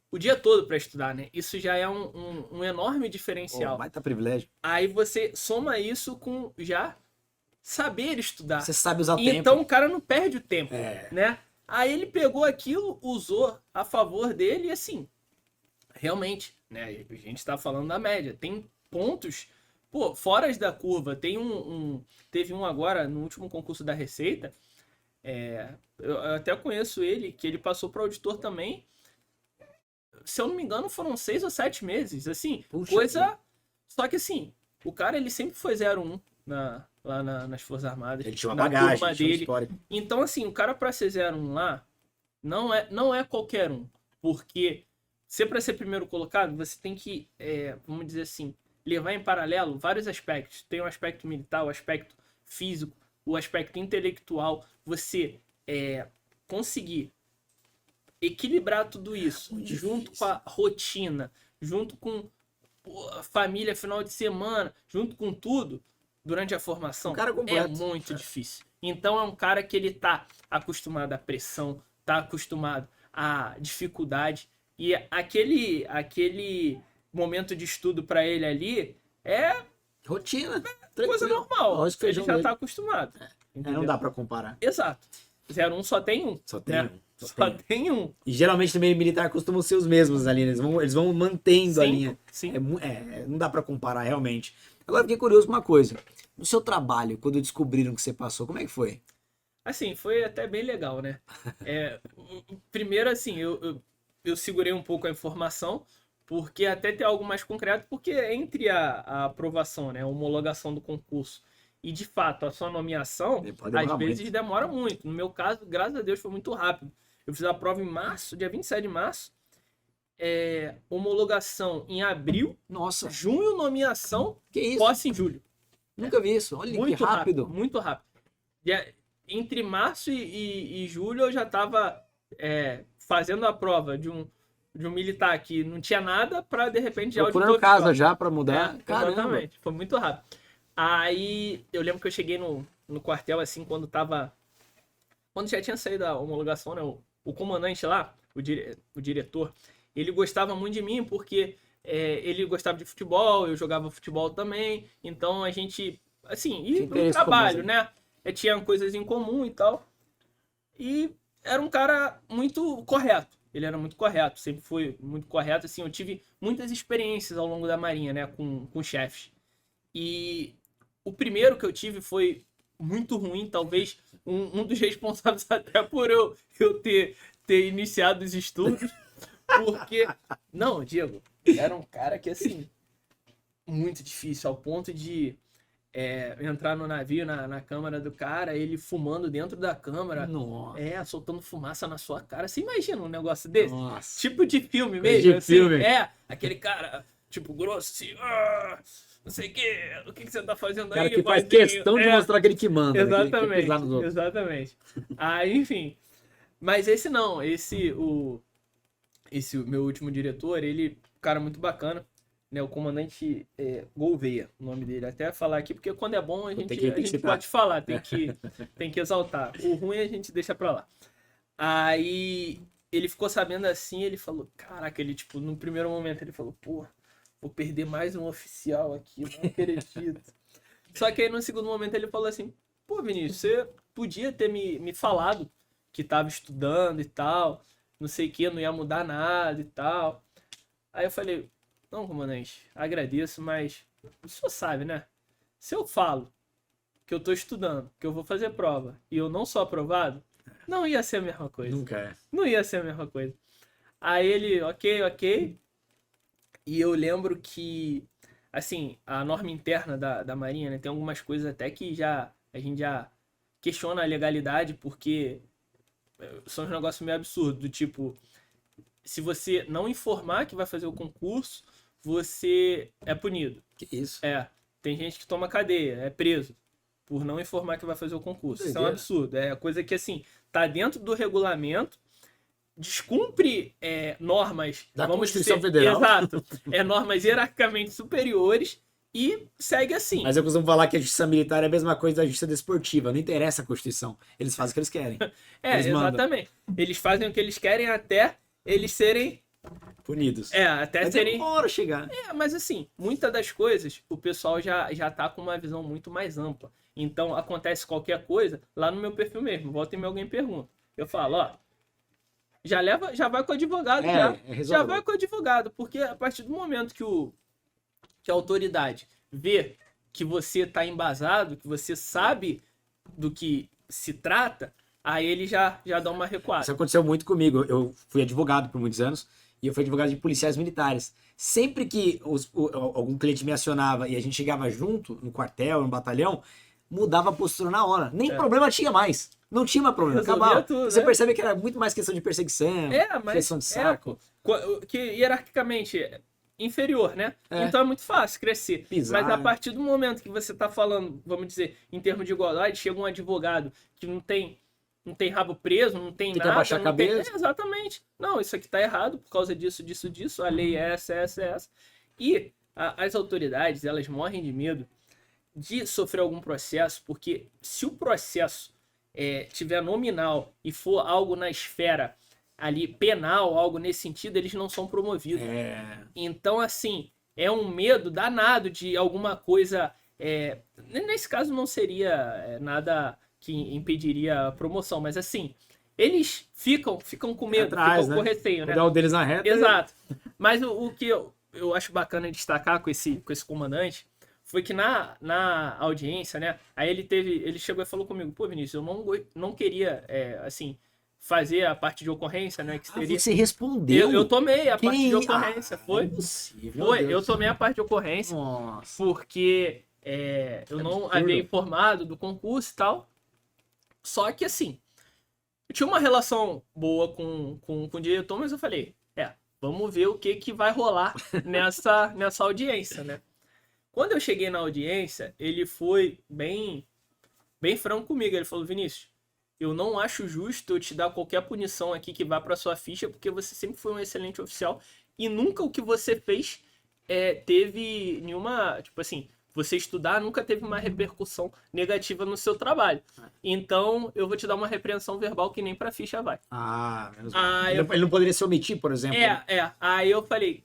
o dia todo para estudar, né? Isso já é um enorme diferencial. Baita privilégio. Aí você soma isso com já saber estudar. Você sabe usar o tempo. Então o cara não perde o tempo, né? Aí ele pegou aquilo, usou a favor dele e assim, realmente, né? A gente tá falando da média. Tem pontos, pô, fora da curva. Teve um agora no último concurso da Receita. Eu até conheço ele, que ele passou para auditor também. Se eu não me engano, foram 6 ou 7 meses. Assim, Puxa coisa. Deus. Só que assim, o cara ele sempre foi 0-1 lá nas Forças Armadas. Ele tinha uma na bagagem, turma ele tinha um dele. histórico. Então, assim, o cara para ser 0-1 lá não é qualquer um. Porque se para ser primeiro colocado, você tem que, vamos dizer assim, levar em paralelo vários aspectos. Tem o aspecto militar, o aspecto físico, o aspecto intelectual. Você conseguir equilibrar tudo isso junto com a rotina, junto com a família final de semana, junto com tudo durante a formação, é muito difícil. Então é um cara que ele tá acostumado à pressão, tá acostumado à dificuldade, e aquele momento de estudo para ele ali é rotina, coisa normal. Ele já tá acostumado. Não dá para comparar. Exato. 0-1 só tem um. Só tem né? um. Só tem um. E geralmente também militar costumam ser os mesmos ali, né? Eles vão mantendo a linha. Sim. Não dá pra comparar realmente. Agora fiquei curioso com uma coisa. No seu trabalho, quando descobriram que você passou, como é que foi? Assim, foi até bem legal, né? Primeiro, assim, eu segurei um pouco a informação, porque até ter algo mais concreto, porque entre a aprovação, né, a homologação do concurso e, de fato, a sua nomeação, às vezes demora muito. No meu caso, graças a Deus, foi muito rápido. Eu fiz a prova em março, dia 27 de março. Homologação em abril. Nossa. Junho, nomeação. Que isso? Posse em julho. Nunca vi isso. Olha muito que rápido. Muito rápido. Entre março e julho eu já estava fazendo a prova de um militar que não tinha nada para, de repente, já procurando casa já para mudar. Exatamente. Foi muito rápido. Aí eu lembro que eu cheguei no quartel assim quando já tinha saído a homologação, né? O comandante lá, o diretor, ele gostava muito de mim porque ele gostava de futebol, eu jogava futebol também, então a gente, assim, e no trabalho, né? Tinha coisas em comum e tal. E era um cara muito correto. Ele era muito correto, sempre foi muito correto. Assim, eu tive muitas experiências ao longo da Marinha, né, com chefes. E o primeiro que eu tive foi muito ruim, talvez um dos responsáveis até por eu ter iniciado os estudos. Porque, não, Diego, era um cara que, assim, muito difícil, ao ponto de entrar no navio, na câmara do cara, ele fumando dentro da câmara, Nossa. soltando fumaça na sua cara. Você imagina um negócio desse? Nossa. Tipo de filme Coisa mesmo, de assim, filme. aquele cara, tipo, grosso, assim, não sei o que você tá fazendo O cara aí, que faz vozinho? questão de mostrar aquele que manda, né? Que quer pisar nos Exatamente, outros. exatamente. Enfim, mas esse não, esse meu último diretor, ele, um cara muito bacana, né? O comandante Gouveia, o nome dele. Até falar aqui, porque quando é bom a gente, Tem que citar. pode falar, tem que exaltar. O ruim a gente deixa pra lá. Aí ele ficou sabendo assim, ele falou, caraca, ele tipo, no primeiro momento ele falou, pô, vou perder mais um oficial aqui, não acredito. Só que aí no segundo momento ele falou assim, pô, Vinícius, você podia ter me falado que tava estudando e tal, não sei o que, não ia mudar nada e tal. Aí eu falei, não, comandante, agradeço, mas o senhor sabe, né? Se eu falo que eu tô estudando, que eu vou fazer prova e eu não sou aprovado, não ia ser a mesma coisa. Nunca é. Não ia ser a mesma coisa. Aí ele, ok. E eu lembro que, assim, a norma interna da Marinha, né, tem algumas coisas até que a gente já questiona a legalidade, porque são uns negócios meio absurdos, do tipo, se você não informar que vai fazer o concurso, você é punido. Que isso? Tem gente que toma cadeia, é preso por não informar que vai fazer o concurso. Isso é um Doideira. absurdo. É coisa que, assim, tá dentro do regulamento, descumpre normas Da vamos Constituição dizer, Federal. Exato. Normas hierarquicamente superiores e segue assim. Mas eu costumo falar que a justiça militar é a mesma coisa da justiça desportiva. Não interessa a Constituição. Eles fazem o que eles querem. Eles mandam. Exatamente. Eles fazem o que eles querem até eles serem. Punidos. Até Mas serem. demora a chegar. Mas assim, muitas das coisas o pessoal já tá com uma visão muito mais ampla. Então acontece qualquer coisa lá no meu perfil mesmo. Volta e me alguém pergunta. Eu falo, ó. Já vai com o advogado, resolve. já vai com o advogado, porque a partir do momento que a autoridade vê que você tá embasado, que você sabe do que se trata, aí ele já dá uma recuada. Isso aconteceu muito comigo. Eu fui advogado por muitos anos e eu fui advogado de policiais militares. Sempre que algum cliente me acionava e a gente chegava junto no quartel, no batalhão, mudava a postura na hora. Nem problema tinha mais. Não tinha mais problema. Resolvia Acabava. tudo, Você né? percebe que era muito mais questão de perseguição, Mas questão de saco. que hierarquicamente é inferior, né? Então é muito fácil crescer. Pisar, Mas a né? partir do momento que você tá falando, vamos dizer, em termos de igualdade, chega um advogado que não tem rabo preso, não tem Tem que nada. abaixar a não tem- cabeça. Exatamente. Não, isso aqui tá errado por causa disso. A lei é essa. E as autoridades, elas morrem de medo de sofrer algum processo, porque se o processo tiver nominal e for algo na esfera ali penal, algo nesse sentido, eles não são promovidos. Então, assim, é um medo danado de alguma coisa. Nesse caso, não seria nada que impediria a promoção, mas assim, eles ficam com medo, Atrás, ficam né? com receio, né? Cuidar o deles na reta. Exato. Mas o que eu acho bacana destacar com esse comandante foi que na audiência, né? Aí ele chegou e falou comigo, pô, Vinícius, eu não queria, assim, fazer a parte de ocorrência, né? Que seria. Você respondeu. Eu tomei a Que- parte de ocorrência, foi? É impossível. Foi, meu Deus. eu tomei a parte de ocorrência, Nossa. porque eu não absurdo. havia informado do concurso e tal. Só que assim, eu tinha uma relação boa com o diretor, mas eu falei, vamos ver o que vai rolar nessa audiência, né? Quando eu cheguei na audiência, ele foi bem franco comigo. Ele falou, Vinícius, eu não acho justo eu te dar qualquer punição aqui que vá para sua ficha, porque você sempre foi um excelente oficial e nunca o que você fez teve nenhuma, tipo assim, você estudar nunca teve uma repercussão negativa no seu trabalho. Então, eu vou te dar uma repreensão verbal que nem pra ficha vai. Menos mal. Ele não poderia se omitir, por exemplo. Aí eu falei,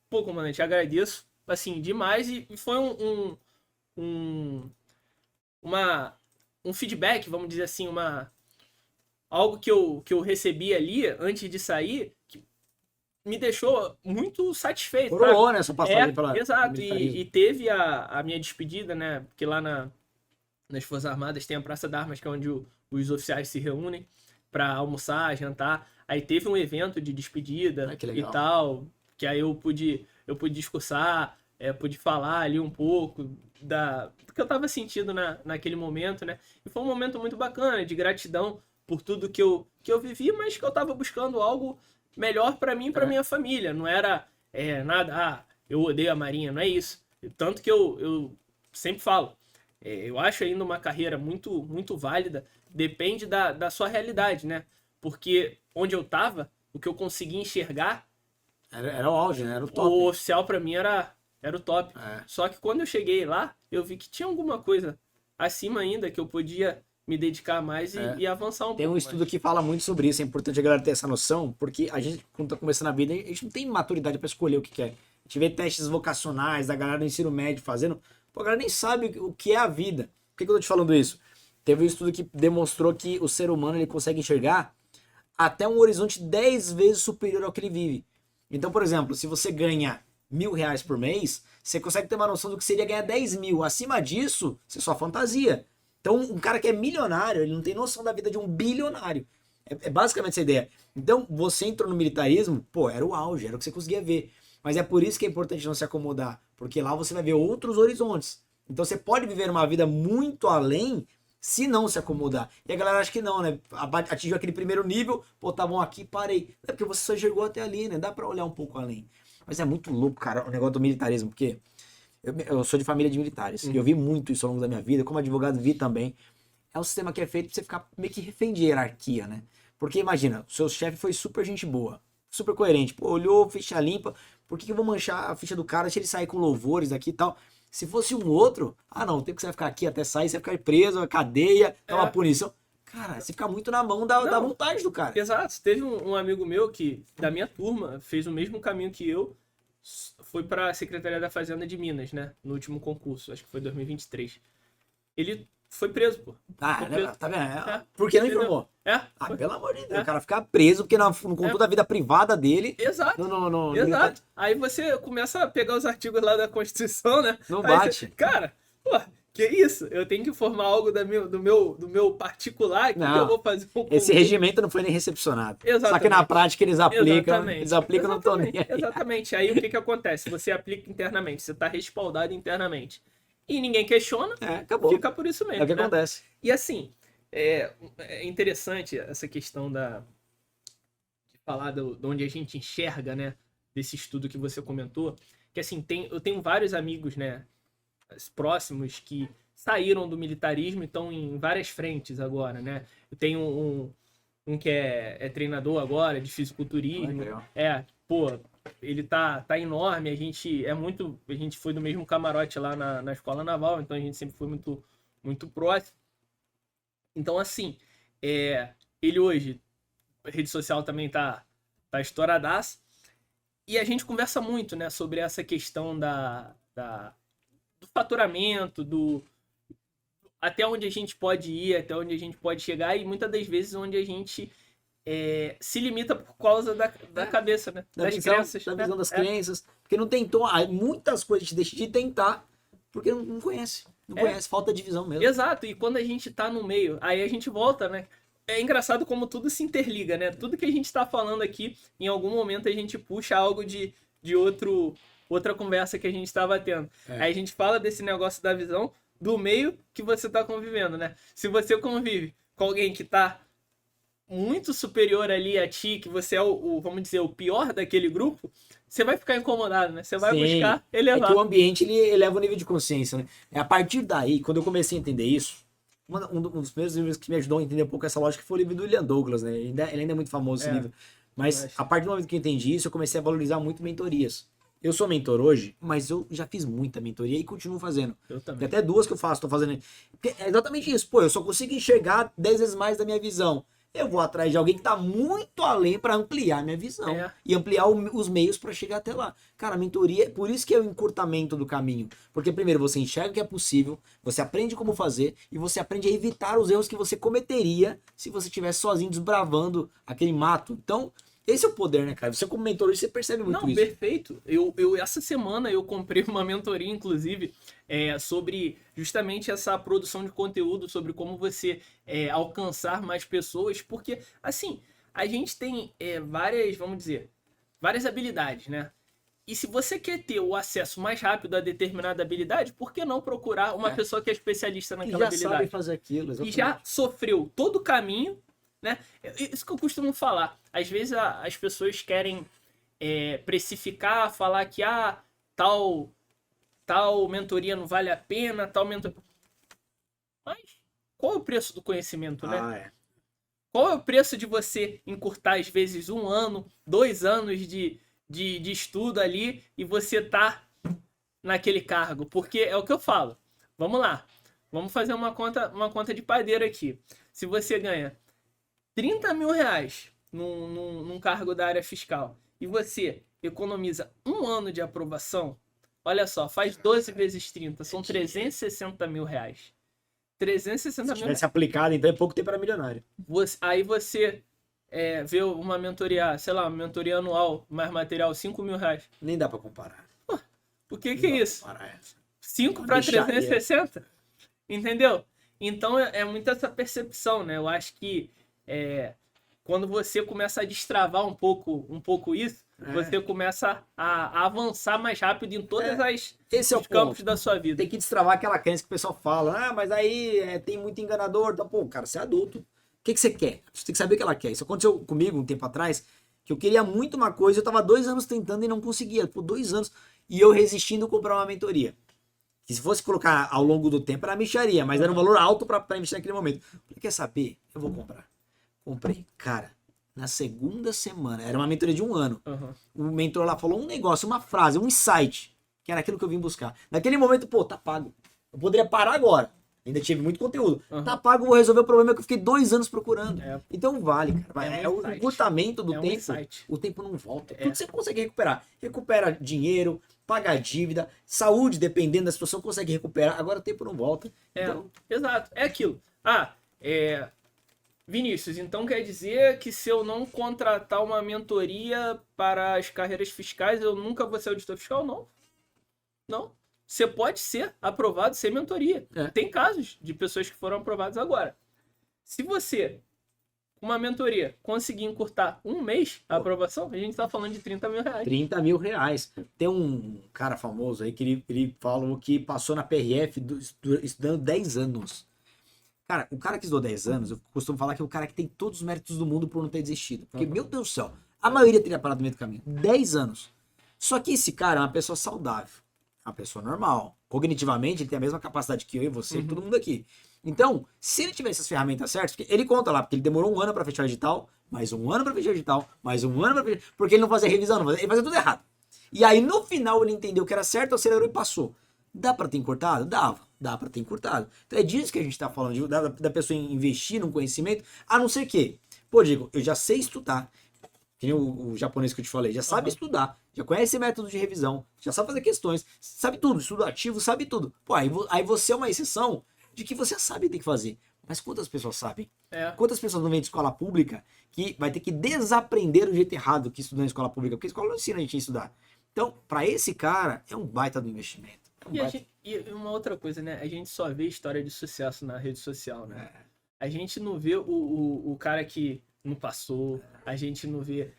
pô, comandante, agradeço, assim, demais, e foi um feedback, vamos dizer assim, algo que eu recebi ali antes de sair que me deixou muito satisfeito. Coroou, né, essa passagem pela Exato, militarismo. e teve a minha despedida, né? Porque lá nas Forças Armadas tem a Praça das Armas, que é onde os oficiais se reúnem para almoçar, jantar. Aí teve um evento de despedida Que e legal. tal, que aí eu pude discursar, pude falar ali um pouco do que eu tava sentindo naquele momento, né? E foi um momento muito bacana, de gratidão por tudo que eu vivi, mas que eu tava buscando algo melhor para mim e para minha família. Não era nada, eu odeio a Marinha, não é isso. Tanto que eu sempre falo, eu acho ainda uma carreira muito, muito válida, depende da sua realidade, né? Porque onde eu tava, o que eu consegui enxergar, Era o auge, né? Era o o top. oficial para mim era o top. É. Só que quando eu cheguei lá, eu vi que tinha alguma coisa acima ainda que eu podia me dedicar mais e avançar um Tem um pouco estudo mais. que fala muito sobre isso, é importante a galera ter essa noção, porque a gente, quando tá começando a vida, a gente não tem maturidade para escolher o que quer. A gente vê testes vocacionais da galera do ensino médio fazendo, pô, a galera nem sabe o que é a vida. Por que eu tô te falando isso? Teve um estudo que demonstrou que o ser humano ele consegue enxergar até um horizonte 10 vezes superior ao que ele vive. Então, por exemplo, se você ganha R$ 1.000 por mês, você consegue ter uma noção do que seria ganhar 10 mil. Acima disso, você só fantasia. Então, um cara que é milionário, ele não tem noção da vida de um bilionário. É basicamente essa ideia. Então, você entrou no militarismo, pô, era o auge, era o que você conseguia ver. Mas é por isso que é importante não se acomodar, porque lá você vai ver outros horizontes. Então, você pode viver uma vida muito além se não se acomodar. E a galera acha que não, né? Atingiu aquele primeiro nível, pô, tá bom aqui, parei. É porque você só chegou até ali, né? Dá pra olhar um pouco além. Mas é muito louco, cara, o negócio do militarismo, porque eu sou de família de militares. E eu vi muito isso ao longo da minha vida, como advogado vi também. É um sistema que é feito pra você ficar meio que refém de hierarquia, né? Porque imagina, o seu chefe foi super gente boa, super coerente. Pô, olhou, ficha limpa. Por que eu vou manchar a ficha do cara, deixa ele sair com louvores aqui e tal? Se fosse um outro, não, o tempo que você vai ficar aqui até sair, você vai ficar preso, cadeia, é uma punição. Cara, você fica muito na mão da vontade do cara. Exato. Teve um amigo meu que, da minha turma, fez o mesmo caminho que eu, foi para a Secretaria da Fazenda de Minas, né? No último concurso, acho que foi 2023. Ele foi preso, pô. Foi preso. Tá vendo? Por que não Entendeu? informou? Foi. Pelo amor de Deus, o cara ficar preso porque não contou da vida privada dele. Exato. No Exato. Aí você começa a pegar os artigos lá da Constituição, né? Não Aí bate. cara, pô, que isso? Eu tenho que informar algo do meu particular aqui que eu vou fazer um Esse regimento não foi nem recepcionado. Exatamente. Só que na prática eles aplicam, Exatamente. não estão nem aí. Exatamente. Aí o que acontece? Você aplica internamente, você está respaldado internamente. E ninguém questiona, acabou. fica por isso mesmo. É o que né? acontece. E assim, é interessante essa questão de falar de onde a gente enxerga, né? Desse estudo que você comentou. Que assim, eu tenho vários amigos, né? Próximos que saíram do militarismo e estão em várias frentes agora, né? Eu tenho um que é treinador agora de fisiculturismo. Pô, ele tá enorme, a gente foi do mesmo camarote lá na escola naval, então a gente sempre foi muito, muito próximo. Então, assim, ele hoje, a rede social também tá estouradaço, e a gente conversa muito, né, sobre essa questão do faturamento, até onde a gente pode ir, até onde a gente pode chegar, e muitas das vezes onde a gente se limita por causa da cabeça, né? Das crenças. Da visão das crenças. Porque não tentou. Muitas coisas a gente deixa de tentar porque não conhece. Não conhece, falta de visão mesmo. Exato, e quando a gente tá no meio, aí a gente volta, né? É engraçado como tudo se interliga, né? Tudo que a gente tá falando aqui, em algum momento a gente puxa algo de outra conversa que a gente estava tendo. Aí a gente fala desse negócio da visão do meio que você tá convivendo, né? Se você convive com alguém que tá muito superior ali a ti, que você é vamos dizer, o pior daquele grupo, você vai ficar incomodado, né? Você vai buscar elevar. É que o ambiente, ele eleva o nível de consciência, né? A partir daí, quando eu comecei a entender isso, um dos primeiros livros que me ajudou a entender um pouco essa lógica foi o livro do William Douglas, né? Ele ainda é muito famoso, esse livro. Mas a partir do momento que eu entendi isso, eu comecei a valorizar muito mentorias. Eu sou mentor hoje, mas eu já fiz muita mentoria e continuo fazendo. Eu também. Tem até 2 que eu faço, tô fazendo. É exatamente isso. Pô, eu só consigo enxergar 10 vezes mais da minha visão. eu vou atrás de alguém que tá muito além para ampliar minha visão e ampliar os meios para chegar até lá. Cara, a mentoria, por isso que é o encurtamento do caminho. Porque primeiro você enxerga que é possível, você aprende como fazer e você aprende a evitar os erros que você cometeria se você estivesse sozinho desbravando aquele mato. Então, esse é o poder, né, cara? Você como mentor, você percebe muito isso. Perfeito. Essa semana eu comprei uma mentoria, inclusive, sobre justamente essa produção de conteúdo, sobre como você alcançar mais pessoas, porque, assim, a gente tem várias, vamos dizer, várias habilidades, né? E se você quer ter o acesso mais rápido a determinada habilidade, por que não procurar uma pessoa que é especialista naquela habilidade? Que já sabe fazer aquilo, exatamente. E já sofreu todo o caminho, né? Isso que eu costumo falar. Às vezes as pessoas querem precificar, falar que tal mentoria não vale a pena, tal mentoria... Mas qual é o preço do conhecimento, né? Qual é o preço de você encurtar, às vezes, 1 ano, 2 anos de estudo ali e você tá naquele cargo? Porque é o que eu falo. Vamos lá. Vamos fazer uma conta de padeiro aqui. Se você ganha 30 mil reais num cargo da área fiscal e você economiza 1 ano de aprovação, olha só, faz 12 vezes 30, são 360 mil reais. 360 mil. Se tivesse aplicado, então é pouco tempo para milionário. Aí você vê uma mentoria, sei lá, uma mentoria anual, mais material, 5 mil reais. Nem dá para comparar. O que é isso? 5 para Bicharia. 360? Entendeu? Então é muito essa percepção, né? Eu acho que quando você começa a destravar um pouco isso, você começa a avançar mais rápido em todas os campos da sua vida. Tem que destravar aquela crença que o pessoal fala, mas aí tem muito enganador. Então, pô, cara, você é adulto. O que você quer? Você tem que saber o que ela quer. Isso aconteceu comigo um tempo atrás, que eu queria muito uma coisa, eu tava 2 anos tentando e não conseguia. Por 2 anos. E eu resistindo a comprar uma mentoria. Que se fosse colocar ao longo do tempo, era mexaria, mas era um valor alto pra investir naquele momento. Falei, quer saber? Eu vou comprar. Comprei. Cara, na segunda semana, era uma mentoria de 1 ano. O mentor lá falou um negócio, uma frase, um insight, que era aquilo que eu vim buscar. Naquele momento, pô, tá pago. Eu poderia parar agora. Ainda tive muito conteúdo. Tá pago, vou resolver o problema que eu fiquei 2 anos procurando. Então vale, cara. O encurtamento do tempo. O tempo não volta. Tudo você consegue recuperar. Recupera dinheiro, paga dívida, saúde, dependendo da situação, consegue recuperar. Agora o tempo não volta. Então... Exato. É aquilo. Vinícius, então quer dizer que se eu não contratar uma mentoria para as carreiras fiscais, eu nunca vou ser auditor fiscal? Não. Não. Você pode ser aprovado sem mentoria. Tem casos de pessoas que foram aprovadas agora. Se você, com uma mentoria, conseguir encurtar 1 mês a aprovação, a gente tá falando de 30 mil reais. 30 mil reais. Tem um cara famoso aí que ele falou que passou na PRF estudando 10 anos. Cara, o cara que estudou 10 anos, eu costumo falar que é o cara que tem todos os méritos do mundo por não ter desistido. Porque, meu Deus do céu, a maioria teria parado no meio do caminho. 10 anos. Só que esse cara é uma pessoa saudável. É uma pessoa normal. Cognitivamente, ele tem a mesma capacidade que eu e você e todo mundo aqui. Então, se ele tivesse as ferramentas certas, porque ele conta lá, porque ele demorou 1 ano pra fechar o edital, mais 1 ano pra fechar o edital, mais 1 ano pra fechar... Porque ele não fazia revisão, ele fazia tudo errado. E aí, no final, ele entendeu que era certo, acelerou e passou. Dá pra ter encurtado? Dá pra ter encurtado. Então é disso que a gente tá falando, da pessoa investir num conhecimento, a não ser que, pô, Diego, eu já sei estudar, que nem o japonês que eu te falei, já sabe estudar, já conhece método de revisão, já sabe fazer questões, sabe tudo, estudo ativo, sabe tudo. Pô, aí você é uma exceção de que você sabe o que tem que fazer. Mas quantas pessoas sabem? Quantas pessoas não vêm de escola pública que vai ter que desaprender o jeito errado que estudou em escola pública? Porque a escola não ensina a gente a estudar. Então, para esse cara, é um baita do investimento. E uma outra coisa, né? A gente só vê história de sucesso na rede social, né? A gente não vê o cara que não passou, a gente não vê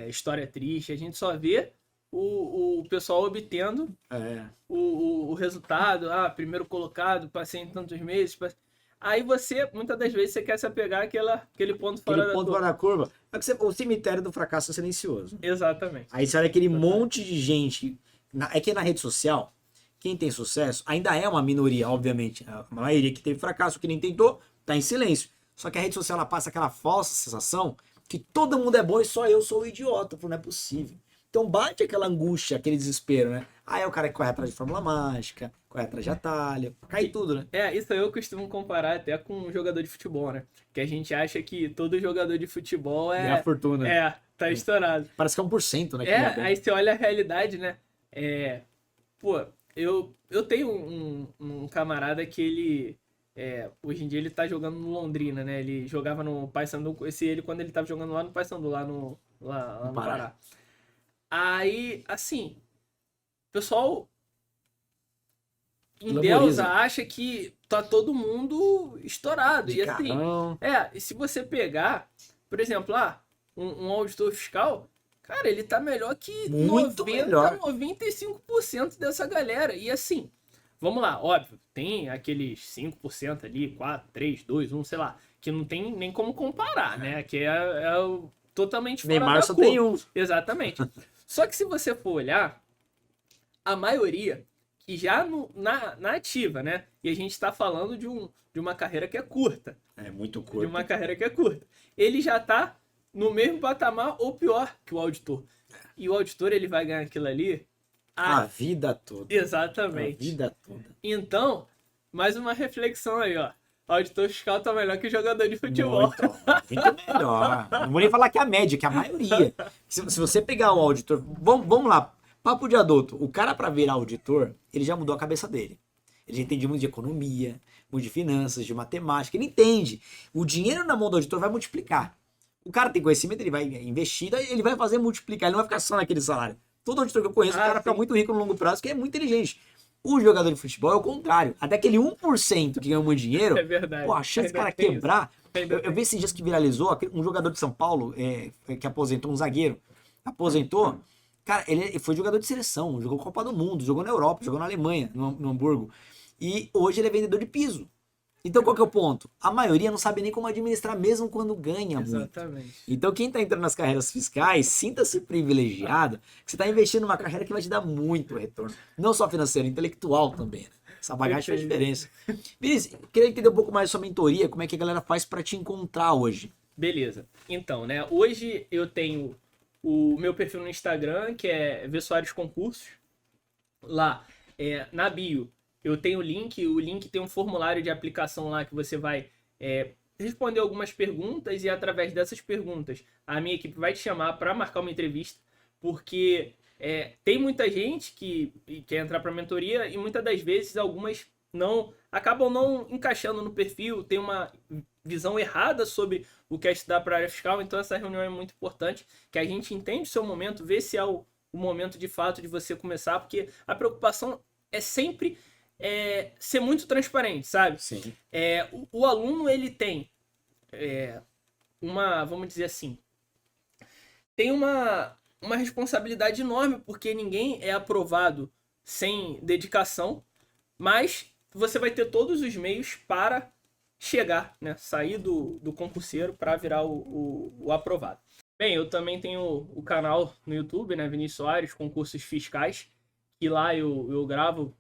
história triste, a gente só vê o pessoal obtendo o resultado. Primeiro colocado, passei em tantos meses. Aí você, muitas das vezes, você quer se apegar àquele ponto fora da curva. O cemitério do fracasso é silencioso. Exatamente. Aí você olha aquele monte de gente. É que na rede social, quem tem sucesso ainda é uma minoria, obviamente. A maioria que teve fracasso, que nem tentou, tá em silêncio. Só que a rede social ela passa aquela falsa sensação que todo mundo é bom e só eu sou o idiota. Não é possível. Então bate aquela angústia, aquele desespero, né? Aí é o cara que corre atrás de fórmula mágica, corre atrás de atalho, cai tudo, né? Isso aí eu costumo comparar até com um jogador de futebol, né? Que a gente acha que todo jogador de futebol É a fortuna. tá estourado. Parece que é 1%, né? que ganha bem. Aí você olha a realidade, né? Pô, eu tenho um camarada que ele. Hoje em dia ele tá jogando no Londrina, né? Ele jogava no Paysandu, conheci ele quando ele tava jogando lá no Paysandu, lá no Pará. Aí, assim, o pessoal em Deus acha que tá todo mundo estourado. De E assim, carrão. e se você pegar, por exemplo, um auditor fiscal, cara, ele tá melhor que Muito 90, melhor. 95% dessa galera. E assim, vamos lá, óbvio, tem aqueles 5% ali, 4, 3, 2, 1, sei lá, que não tem nem como comparar, né? Que é totalmente fora Neymar da só curva. tem um. Exatamente. Só que se você for olhar, a maioria que já na ativa, né? E a gente tá falando de uma carreira que é curta. É muito De curto. uma carreira que é curta. Ele já tá no mesmo patamar ou pior que o auditor. E o auditor, ele vai ganhar aquilo ali A vida toda. Exatamente. A vida toda. Então, mais uma reflexão aí, ó. O auditor fiscal tá melhor que o jogador de futebol. Muito melhor. Não vou nem falar que é a média, que é a maioria. Se você pegar o auditor... Vamos lá. Papo de adulto. O cara, pra virar auditor, ele já mudou a cabeça dele. Ele já entende muito de economia, muito de finanças, de matemática. Ele entende. O dinheiro na mão do auditor vai multiplicar. O cara tem conhecimento, ele vai investir, ele vai fazer multiplicar. Ele não vai ficar só naquele salário. Todo auditor que eu conheço, o cara fica muito rico no longo prazo, que é muito inteligente. O jogador de futebol é o contrário. Até aquele 1% que ganha muito dinheiro, É verdade. pô, a chance do cara quebrar... Eu vi esses dias que viralizou, um jogador de São Paulo, que aposentou, um zagueiro, aposentou, cara, ele foi jogador de seleção, jogou Copa do Mundo, jogou na Europa, jogou na Alemanha, no Hamburgo, e hoje ele é vendedor de piso. Então qual que é o ponto? A maioria não sabe nem como administrar mesmo quando ganha muito. Exatamente. Então quem tá entrando nas carreiras fiscais, sinta-se privilegiado, que você tá investindo numa carreira que vai te dar muito retorno. Não só financeiro, intelectual também, né? Essa bagagem faz diferença. Vinícius, queria entender um pouco mais da sua mentoria, como é que a galera faz pra te encontrar hoje. Beleza. Então, né? Hoje eu tenho o meu perfil no Instagram, que é V Soares Concursos. Lá, na bio, eu tenho o link tem um formulário de aplicação lá que você vai responder algumas perguntas e através dessas perguntas a minha equipe vai te chamar para marcar uma entrevista, porque tem muita gente que quer entrar para a mentoria e muitas das vezes algumas acabam não encaixando no perfil, tem uma visão errada sobre o que é estudar para a área fiscal, então essa reunião é muito importante, que a gente entende o seu momento, vê se é o momento de fato de você começar, porque a preocupação é sempre ser muito transparente, sabe? Sim. O aluno, ele tem vamos dizer assim, tem uma responsabilidade enorme, porque ninguém é aprovado sem dedicação, mas você vai ter todos os meios para chegar, né? Sair do concurseiro para virar o aprovado. Bem, eu também tenho o canal no YouTube, né? Vinícius Soares, Concursos Fiscais, que lá eu gravo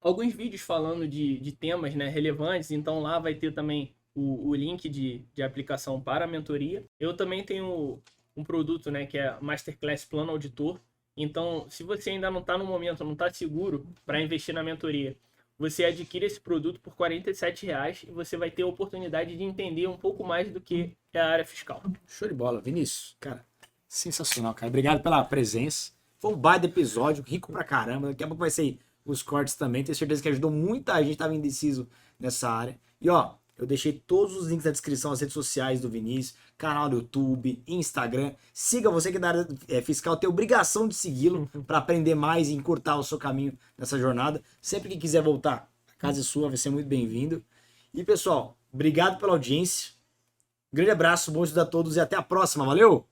alguns vídeos falando de temas, né, relevantes, então lá vai ter também o link de aplicação para a mentoria. Eu também tenho um produto, né, que é Masterclass Plano Auditor. Então, se você ainda não está no momento, não está seguro para investir na mentoria, você adquire esse produto por R$ 47,00 e você vai ter a oportunidade de entender um pouco mais do que é a área fiscal. Show de bola, Vinícius. Cara, sensacional, cara. Obrigado pela presença. Foi um baita episódio, rico pra caramba. Daqui a pouco vai ser os cortes também. Tenho certeza que ajudou muita gente, estava indeciso nessa área. E ó, eu deixei todos os links na descrição, as redes sociais do Vinícius, canal do YouTube, Instagram. Siga você que é da área fiscal, tem obrigação de segui-lo para aprender mais e encurtar o seu caminho nessa jornada. Sempre que quiser voltar, a casa é sua, vai ser muito bem-vindo. E pessoal, obrigado pela audiência. Grande abraço, bom estudo a todos e até a próxima. Valeu!